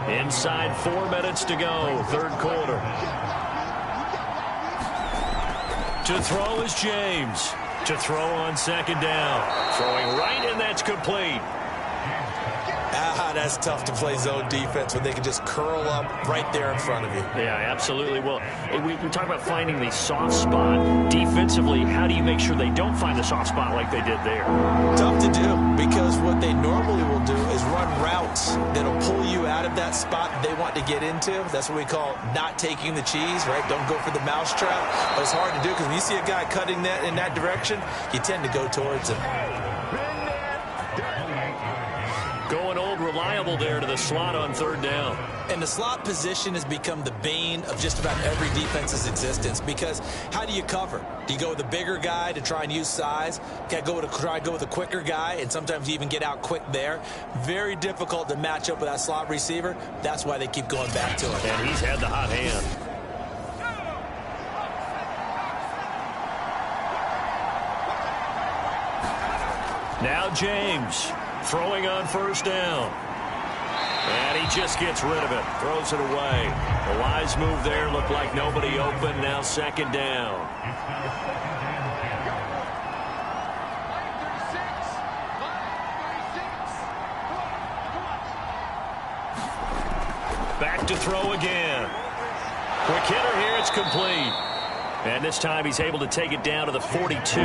8. Inside 4 minutes to go, third quarter. To throw is James. To throw on 2nd down. Throwing right, and that's complete. That's tough to play zone defense when they can just curl up right there in front of you. Yeah, absolutely. Well, we talk about finding the soft spot. Defensively, how do you make sure they don't find the soft spot like they did there? Tough to do, because what they normally will do is run routes that'll pull you out of that spot they want to get into. That's what we call not taking the cheese, right? Don't go for the mousetrap. But it's hard to do because when you see a guy cutting that in that direction, you tend to go towards him. Going old reliable there to the slot on 3rd down. And the slot position has become the bane of just about every defense's existence, because how do you cover? Do you go with a bigger guy to try and use size? Try to go with a quicker guy, and sometimes you even get out quick there. Very difficult to match up with that slot receiver. That's why they keep going back to him. And he's had the hot hand. Now James. Throwing on 1st down. And he just gets rid of it. Throws it away. The wise move there. Looked like nobody open. Now 2nd down. Back to throw again. Quick hitter here. It's complete. And this time he's able to take it down to the 42.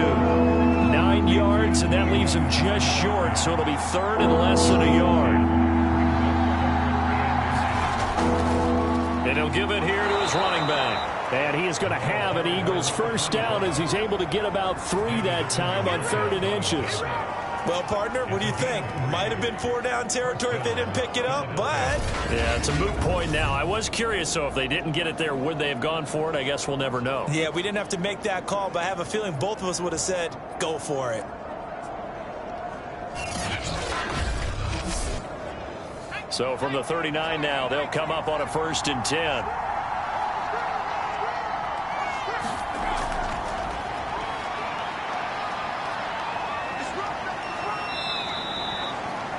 9 yards, and that leaves him just short, so it'll be 3rd and less than a yard. And he'll give it here to his running back. And he is going to have an Eagles first down as he's able to get about 3 that time on 3rd and inches. Well, partner, what do you think? Might have been 4-down territory if they didn't pick it up, but... Yeah, it's a moot point now. I was curious, so if they didn't get it there, would they have gone for it? I guess we'll never know. Yeah, we didn't have to make that call, but I have a feeling both of us would have said, go for it. So from the 39 now, they'll come up on a 1st and 10.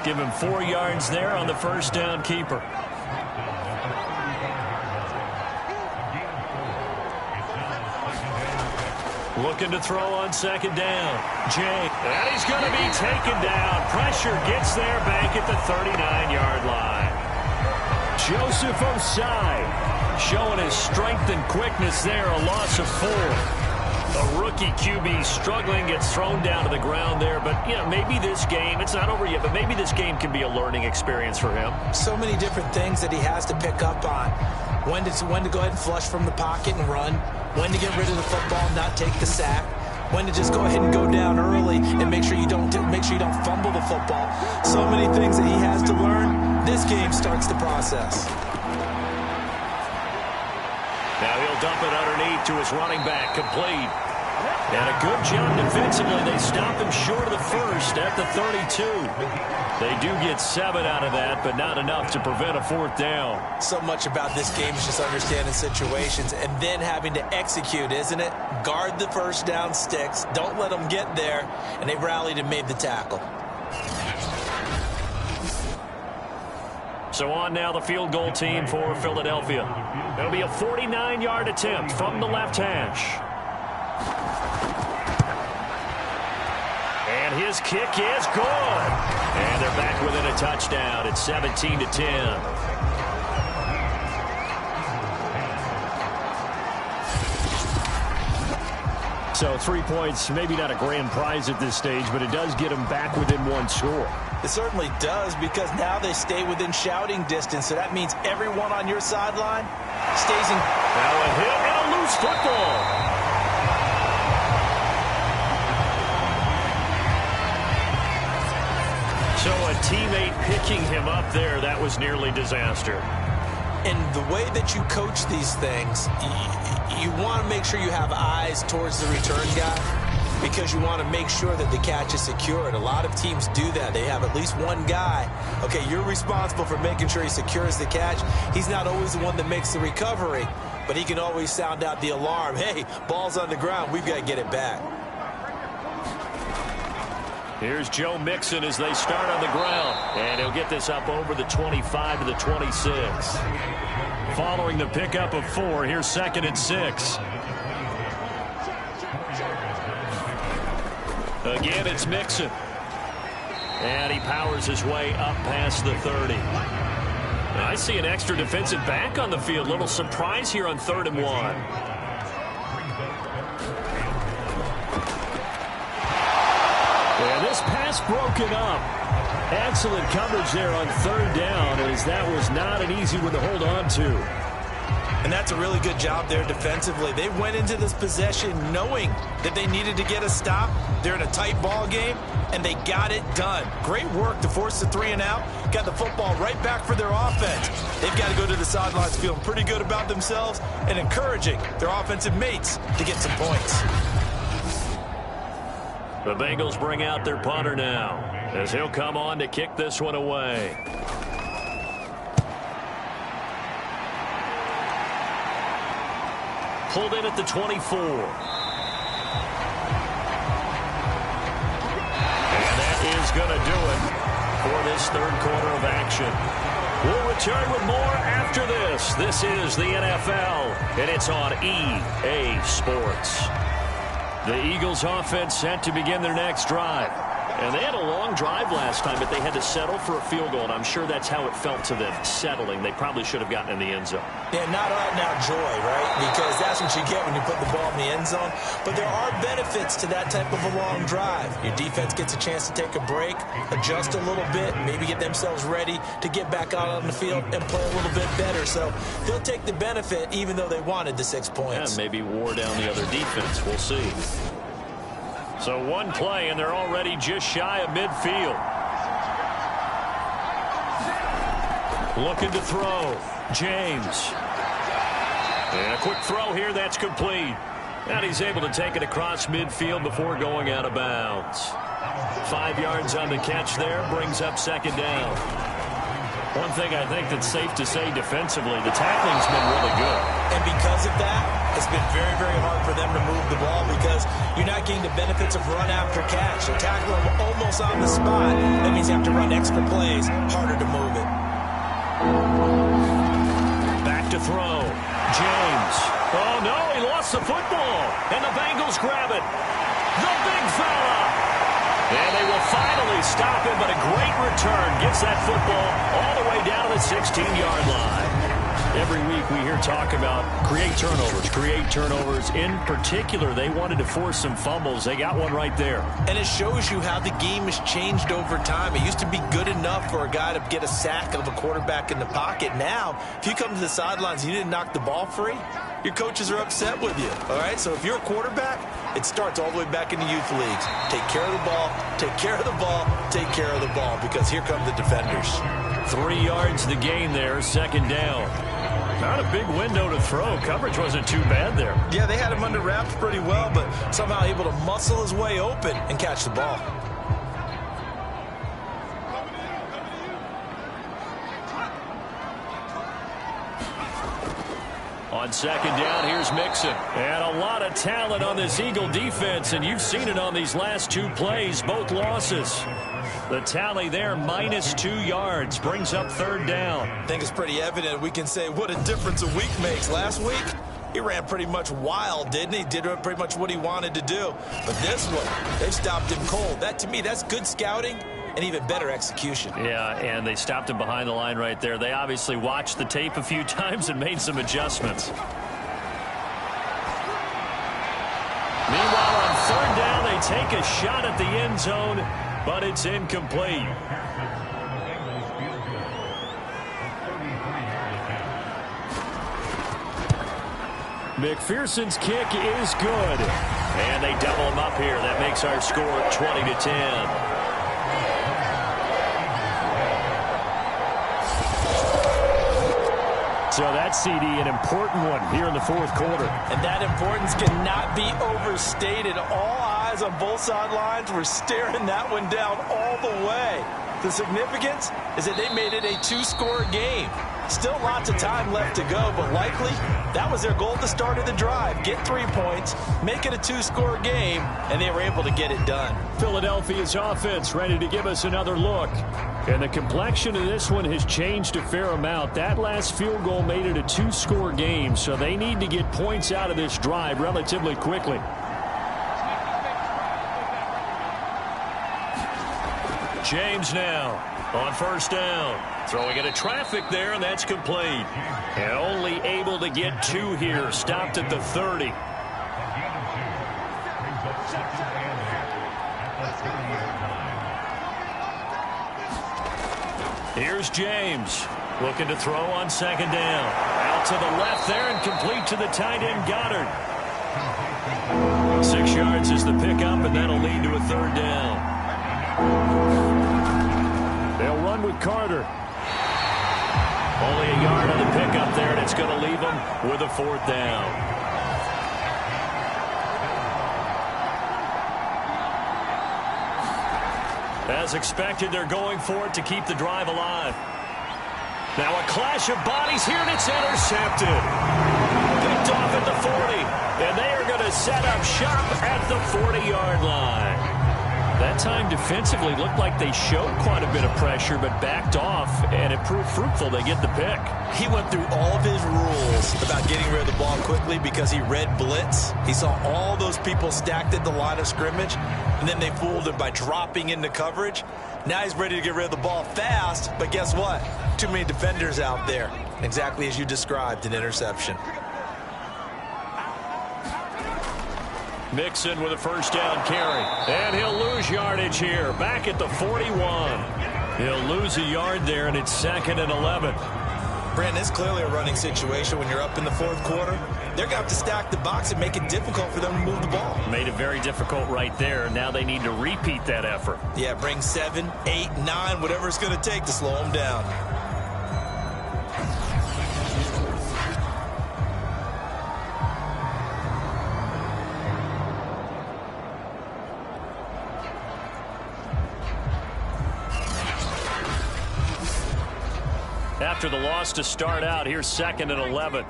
Give him 4 yards there on the 1st down keeper. Looking to throw on 2nd down. James. And he's going to be taken down. Pressure gets there back at the 39-yard line. Joseph Osai showing his strength and quickness there. A loss of 4. A rookie QB struggling, gets thrown down to the ground there. But, you know, maybe this game, it's not over yet, but maybe this game can be a learning experience for him. So many different things that he has to pick up on. When to go ahead and flush from the pocket and run. When to get rid of the football and not take the sack. When to just go ahead and go down early and make sure you don't fumble the football. So many things that he has to learn. This game starts the process. Now he'll dump it underneath to his running back, complete. And a good job defensively. They stop him short of the first at the 32. They do get 7 out of that, but not enough to prevent a 4th down. So much about this game is just understanding situations and then having to execute, isn't it? Guard the first down sticks. Don't let them get there. And they rallied and made the tackle. So on now the field goal team for Philadelphia. It'll be a 49-yard attempt from the left hash. And his kick is good. And they're back within a touchdown. It's 17-10. So 3 points, maybe not a grand prize at this stage, but it does get them back within one score. It certainly does, because now they stay within shouting distance, so that means everyone on your sideline stays in. Now a hit and a loose football. So a teammate picking him up there, that was nearly disaster. And the way that you coach these things, you want to make sure you have eyes towards the return guy, because you want to make sure that the catch is secure. And a lot of teams do that. They have at least one guy. Okay, you're responsible for making sure he secures the catch. He's not always the one that makes the recovery, but he can always sound out the alarm. Hey, ball's on the ground. We've got to get it back. Here's Joe Mixon as they start on the ground. And he'll get this up over the 25 to the 26. Following the pickup of 4, here's 2nd and 6. Again, it's Mixon. And he powers his way up past the 30. Now, I see an extra defensive back on the field. Little surprise here on 3rd and 1. And this pass broken up. Excellent coverage there on 3rd down, as that was not an easy one to hold on to. And that's a really good job there defensively. They went into this possession knowing that they needed to get a stop. They're in a tight ball game, and they got it done. Great work to force the 3 and out. Got the football right back for their offense. They've got to go to the sidelines feeling pretty good about themselves and encouraging their offensive mates to get some points. The Bengals bring out their punter now, as he'll come on to kick this one away. Pulled in at the 24. And that is going to do it for this 3rd quarter of action. We'll return with more after this. This is the NFL, and it's on EA Sports. The Eagles offense set to begin their next drive. And they had a long drive last time, but they had to settle for a field goal, and I'm sure that's how it felt to them, settling. They probably should have gotten in the end zone. Yeah, not out-and-out joy, right? Because that's what you get when you put the ball in the end zone. But there are benefits to that type of a long drive. Your defense gets a chance to take a break, adjust a little bit, maybe get themselves ready to get back out on the field and play a little bit better. So they'll take the benefit even though they wanted the 6 points. Yeah, maybe wore down the other defense. We'll see. So one play, and they're already just shy of midfield. Looking to throw. James. And a quick throw here, that's complete. And he's able to take it across midfield before going out of bounds. 5 yards on the catch there, brings up 2nd down. One thing I think that's safe to say defensively, the tackling's been really good. And because of that, it's been very, very hard for them to move the ball because you're not getting the benefits of run after catch. They tackle them almost on the spot. That means you have to run extra plays, harder to move it. Back to throw. James. Oh, no, he lost the football. And the Bengals grab it. The big fella. And they will finally stop him, but a great return gets that football all the way down to the 16-yard line. Every week we hear talk about create turnovers. In particular, they wanted to force some fumbles. They got one right there. And it shows you how the game has changed over time. It used to be good enough for a guy to get a sack of a quarterback in the pocket. Now, if you come to the sidelines and you didn't knock the ball free, your coaches are upset with you. All right, so if you're a quarterback, it starts all the way back in the youth leagues. Take care of the ball, take care of the ball, take care of the ball, because here come the defenders. 3 yards to gain there, second down. Not a big window to throw. Coverage wasn't too bad there. Yeah, they had him under wraps pretty well, but somehow able to muscle his way open and catch the ball. On second down, here's Mixon. And a lot of talent on this Eagle defense, and you've seen it on these last 2 plays, both losses. The tally there, -2 yards, brings up third down. I think it's pretty evident. We can say what a difference a week makes. Last week, he ran pretty much wild, didn't he? Did pretty much what he wanted to do. But this one, they stopped him cold. That, to me, that's good scouting and even better execution. Yeah, and they stopped him behind the line right there. They obviously watched the tape a few times and made some adjustments. Meanwhile, on third down, they take a shot at the end zone, but it's incomplete. McPherson's kick is good. And they double him up here. That makes our score 20-10. So that CD, an important one here in the fourth quarter. And that importance cannot be overstated. All eyes on both sidelines were staring that one down all the way. The significance is that they made it a 2-score game. Still lots of time left to go, but likely that was their goal at the start of the drive. Get 3 points, make it a 2-score game, and they were able to get it done. Philadelphia's offense ready to give us another look. And the complexion of this one has changed a fair amount. That last field goal made it a 2-score game, so they need to get points out of this drive relatively quickly. James now on first down. Throwing into traffic there, and that's complete. And only able to get 2 here. Stopped at the 30. Here's James. Looking to throw on second down. Out to the left there and complete to the tight end, Goddard. 6 yards is the pickup, and that'll lead to a third down. They'll run with Carter. Only a yard on the pickup there, and it's going to leave them with a fourth down. As expected, they're going for it to keep the drive alive. Now a clash of bodies here, and it's intercepted. Picked off at the 40, and they are going to set up shop at the 40-yard line. That time defensively looked like they showed quite a bit of pressure, but backed off, and it proved fruitful. They get the pick. He went through all of his rules about getting rid of the ball quickly because he read blitz. He saw all those people stacked at the line of scrimmage, and then they fooled him by dropping into coverage. Now he's ready to get rid of the ball fast, but guess what? Too many defenders out there. Exactly as you described, an interception. Mixon with a first down carry. And he'll lose yardage here. Back at the 41. He'll lose a yard there, and it's 2nd and 11. Brandon, it's clearly a running situation when you're up in the fourth quarter. They're going to have to stack the box and make it difficult for them to move the ball. Made it very difficult right there. Now they need to repeat that effort. Yeah, bring 7, 8, 9, whatever it's going to take to slow them down. After the loss to start out, here's 2nd and 11.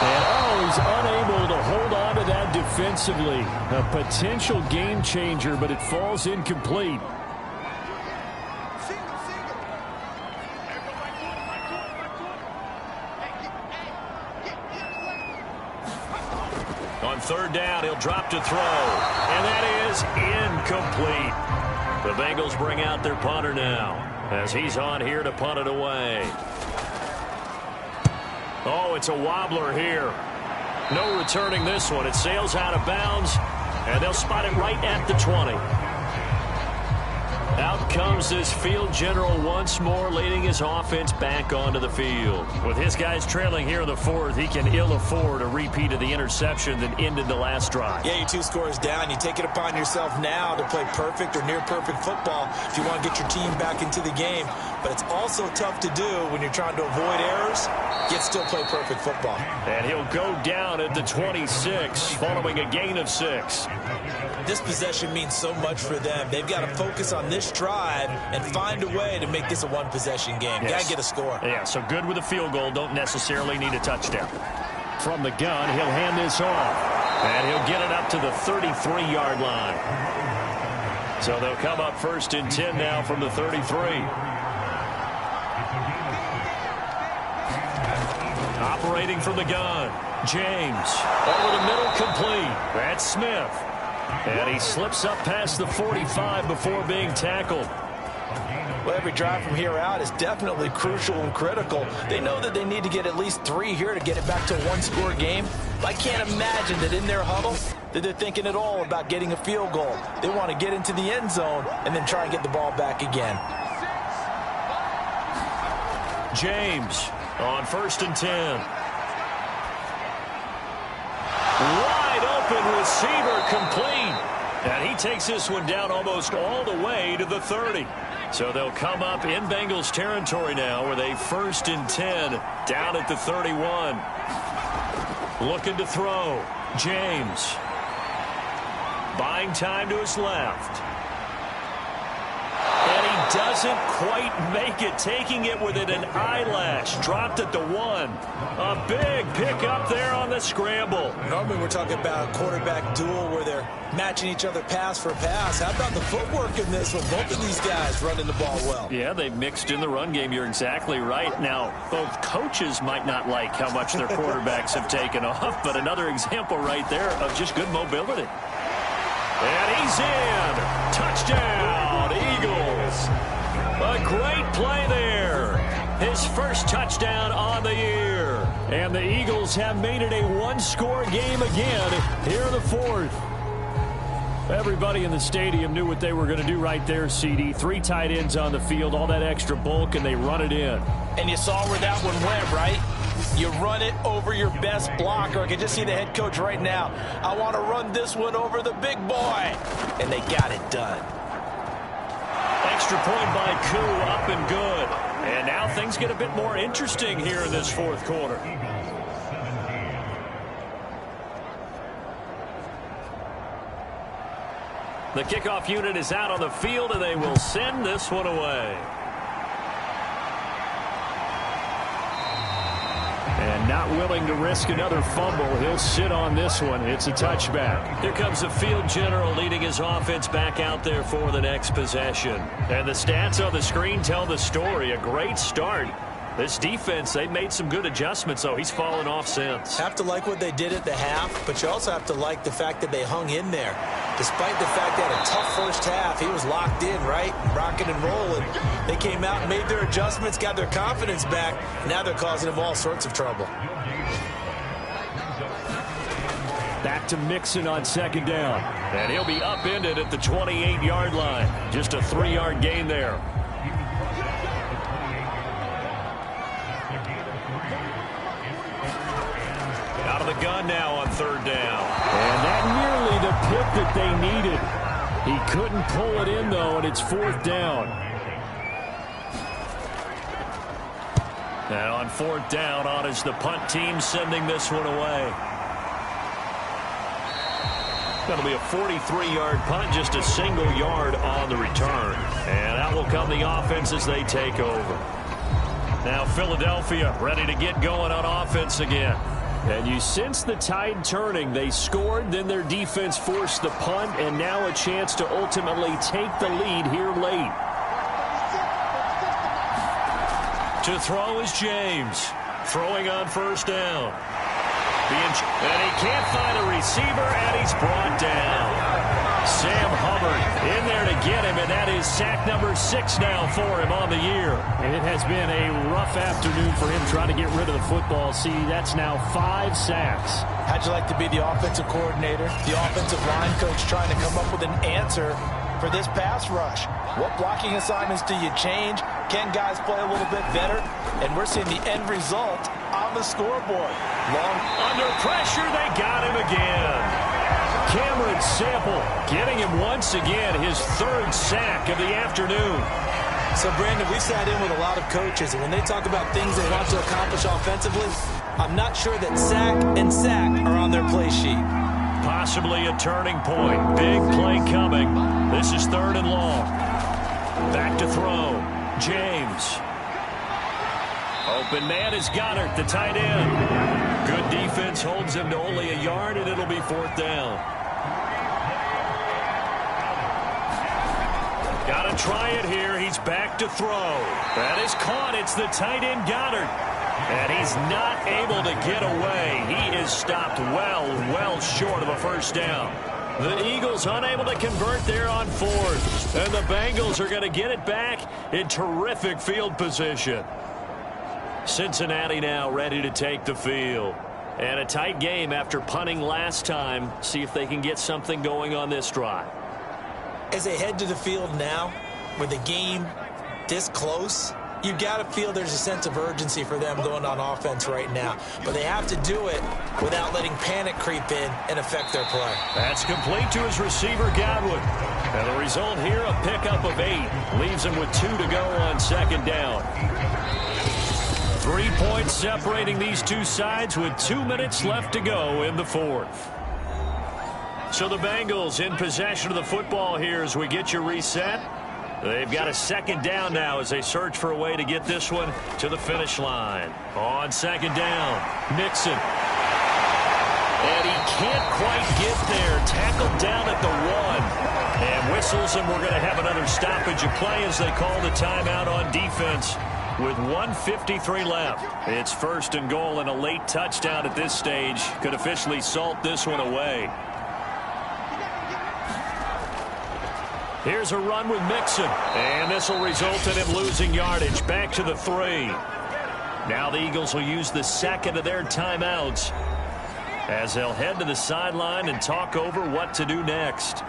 And he's unable to hold on to that defensively. A potential game changer, but it falls incomplete. On third down, he'll drop to throw. And that is incomplete. The Bengals bring out their punter now as he's on here to punt it away. Oh, it's a wobbler here. No returning this one. It sails out of bounds, and they'll spot it right at the 20. Out comes this field general once more, leading his offense back onto the field. With his guys trailing here in the fourth, he can ill afford a repeat of the interception that ended the last drive. Yeah, you're 2 scores down. You take it upon yourself now to play perfect or near-perfect football if you want to get your team back into the game. But it's also tough to do when you're trying to avoid errors, yet still play perfect football. And he'll go down at the 26, following a gain of 6. This possession means so much for them. They've got to focus on this drive and find a way to make this a one-possession game. Yes. Got to get a score. Yeah, so good with a field goal. Don't necessarily need a touchdown. From the gun, he'll hand this off. And he'll get it up to the 33-yard line. So they'll come up 1st and 10 now from the 33. Operating from the gun, James. Over the middle, complete. That's Smith. And he slips up past the 45 before being tackled. Well, every drive from here out is definitely crucial and critical. They know that they need to get at least 3 here to get it back to a 1-score game. I can't imagine that in their huddle that they're thinking at all about getting a field goal. They want to get into the end zone and then try and get the ball back again. James on 1st and 10. Wide open receiver, complete. And he takes this one down almost all the way to the 30. So they'll come up in Bengals territory now with a 1st and 10 down at the 31. Looking to throw. James. Buying time to his left. And he doesn't quite make it, taking it within an eyelash. Dropped at the 1. A big pickup there on the scramble. Normally we're talking about a quarterback duel where they're matching each other pass for pass. How about the footwork in this one? Both of these guys running the ball well. Yeah, they've mixed in the run game. You're exactly right. Now, both coaches might not like how much their quarterbacks have taken off, but another example right there of just good mobility. And he's in. Touchdown, Eagles. A great play there. His first touchdown on the year. And the Eagles have made it a 1-score game again here in the 4th. Everybody in the stadium knew what they were going to do right there, CD. 3 tight ends on the field, all that extra bulk, and they run it in. And you saw where that one went, right? You run it over your best blocker. I can just see the head coach right now. I want to run this one over the big boy. And they got it done. Extra point by Koo, up and good. And now things get a bit more interesting here in this 4th quarter. The kickoff unit is out on the field, and they will send this one away. And not willing to risk another fumble, he'll sit on this one. It's a touchback. Here comes the field general leading his offense back out there for the next possession. And the stats on the screen tell the story. A great start. This defense, they've made some good adjustments, though. He's fallen off since. Have to like what they did at the half, but you also have to like the fact that they hung in there. Despite the fact they had a tough first half, he was locked in, right? Rocking and rolling. They came out and made their adjustments, got their confidence back. Now they're causing him all sorts of trouble. Back to Mixon on 2nd down. And he'll be upended at the 28-yard line. Just a 3-yard gain there. Out of the gun now on 3rd down. And that nearly the pick that they needed. He couldn't pull it in, though, and it's 4th down. And on 4th down, on is the punt team sending this one away. That'll be a 43-yard punt, just a single yard on the return. And out will come the offense as they take over. Now Philadelphia ready to get going on offense again. And you sense the tide turning. They scored, then their defense forced the punt, and now a chance to ultimately take the lead here late. To throw is James. Throwing on 1st down. And he can't find a receiver, and he's brought down. Sam Hubbard in there to get him, and that is sack number 6 now for him on the year. And it has been a rough afternoon for him trying to get rid of the football. See, that's now 5 sacks. How'd you like to be the offensive coordinator, the offensive line coach, trying to come up with an answer for this pass rush? What blocking assignments do you change? Can guys play a little bit better? And we're seeing the end result on the scoreboard. Long under pressure, they got him again. Cameron Sample getting him once again his 3rd sack of the afternoon. So, Brandon, we sat in with a lot of coaches, and when they talk about things they want to accomplish offensively, I'm not sure that sack and sack are on their play sheet. Possibly a turning point. Big play coming. This is 3rd and long. Back to throw. James. Open man is Goddard, the tight end. Good defense holds him to only a yard, and it'll be 4th down. Got to try it here. He's back to throw. That is caught. It's the tight end Goddard. And he's not able to get away. He is stopped well short of a 1st down. The Eagles unable to convert there on 4th. And the Bengals are going to get it back in terrific field position. Cincinnati now ready to take the field. And a tight game after punting last time. See if they can get something going on this drive. As they head to the field now, with the game this close, you've got to feel there's a sense of urgency for them going on offense right now. But they have to do it without letting panic creep in and affect their play. That's complete to his receiver, Godwin. And the result here, a pickup of 8. Leaves him with 2 to go on 2nd down. 3 points separating these two sides with 2 minutes left to go in the 4th. So the Bengals in possession of the football here as we get you reset. They've got a 2nd down now as they search for a way to get this one to the finish line. On 2nd down, Mixon. And he can't quite get there. Tackled down at the 1. And whistles, and we're going to have another stoppage of play as they call the timeout on defense with 1:53 left. It's 1st and goal, and a late touchdown at this stage could officially salt this one away. Here's a run with Mixon, and this will result in him losing yardage back to the 3. Now the Eagles will use the 2nd of their timeouts as they'll head to the sideline and talk over what to do next.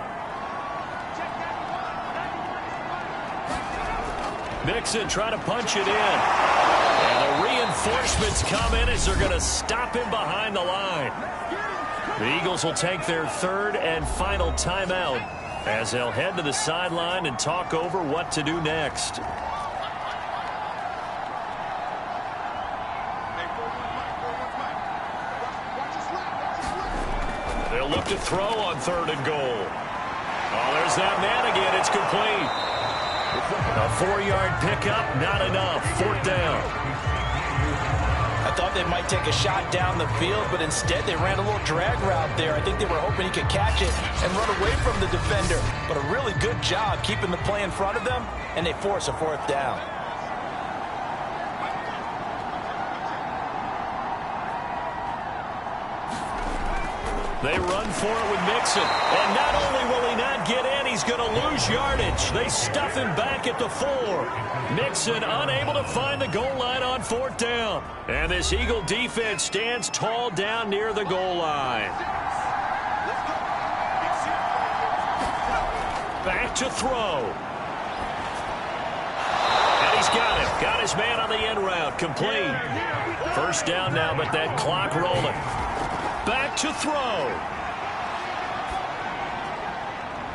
Mixon trying to punch it in. And the reinforcements come in as they're going to stop him behind the line. The Eagles will take their 3rd and final timeout as they'll head to the sideline and talk over what to do next. They'll look to throw on 3rd and goal. Oh, there's that man again. It's complete. A 4-yard pickup, not enough. 4th down. I thought they might take a shot down the field, but instead they ran a little drag route there. I think they were hoping he could catch it and run away from the defender. But a really good job keeping the play in front of them, and they force a 4th down. They run for it with Mixon. And not only will he not get in, he's going to lose yardage. They stuff him back at the 4. Mixon unable to find the goal line on 4th down. And this Eagle defense stands tall down near the goal line. Back to throw. And he's got him. Got his man on the end route. Complete. 1st down now, but that clock rolling. Back to throw.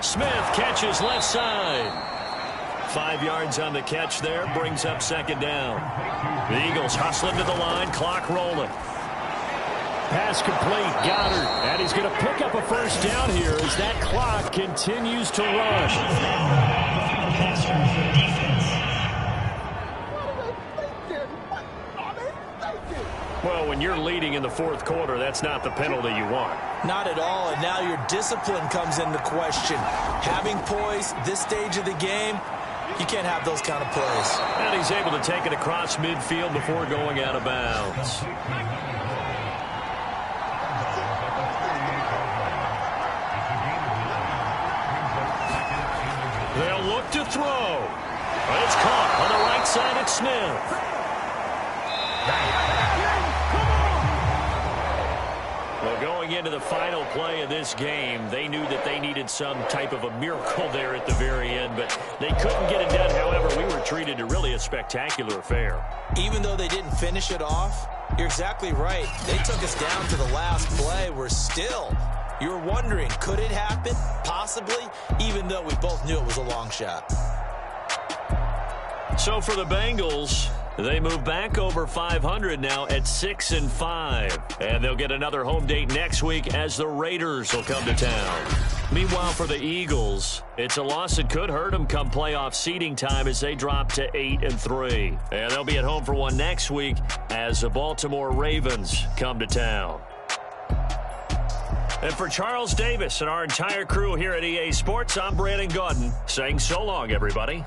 Smith catches left side. 5 yards on the catch there. Brings up 2nd down. The Eagles hustling to the line. Clock rolling. Pass complete. Goddard. And he's going to pick up a 1st down here as that clock continues to run. Well, when you're leading in the 4th quarter, that's not the penalty you want. Not at all, and now your discipline comes into question. Having poise this stage of the game, you can't have those kind of plays. And he's able to take it across midfield before going out of bounds. to throw. It's caught on the right side at Smith. Well, going into the final play of this game, they knew that they needed some type of a miracle there at the very end, but they couldn't get it done. However, we were treated to really a spectacular affair. Even though they didn't finish it off, you're exactly right. They took us down to the last play. You were wondering, could it happen? Possibly, even though we both knew it was a long shot. So for the Bengals, they move back over 500 now at 6-5. And they'll get another home date next week as the Raiders will come to town. Meanwhile, for the Eagles, it's a loss that could hurt them come playoff seeding time as they drop to 8-3. And they'll be at home for one next week as the Baltimore Ravens come to town. And for Charles Davis and our entire crew here at EA Sports, I'm Brandon Gaudin saying so long, everybody.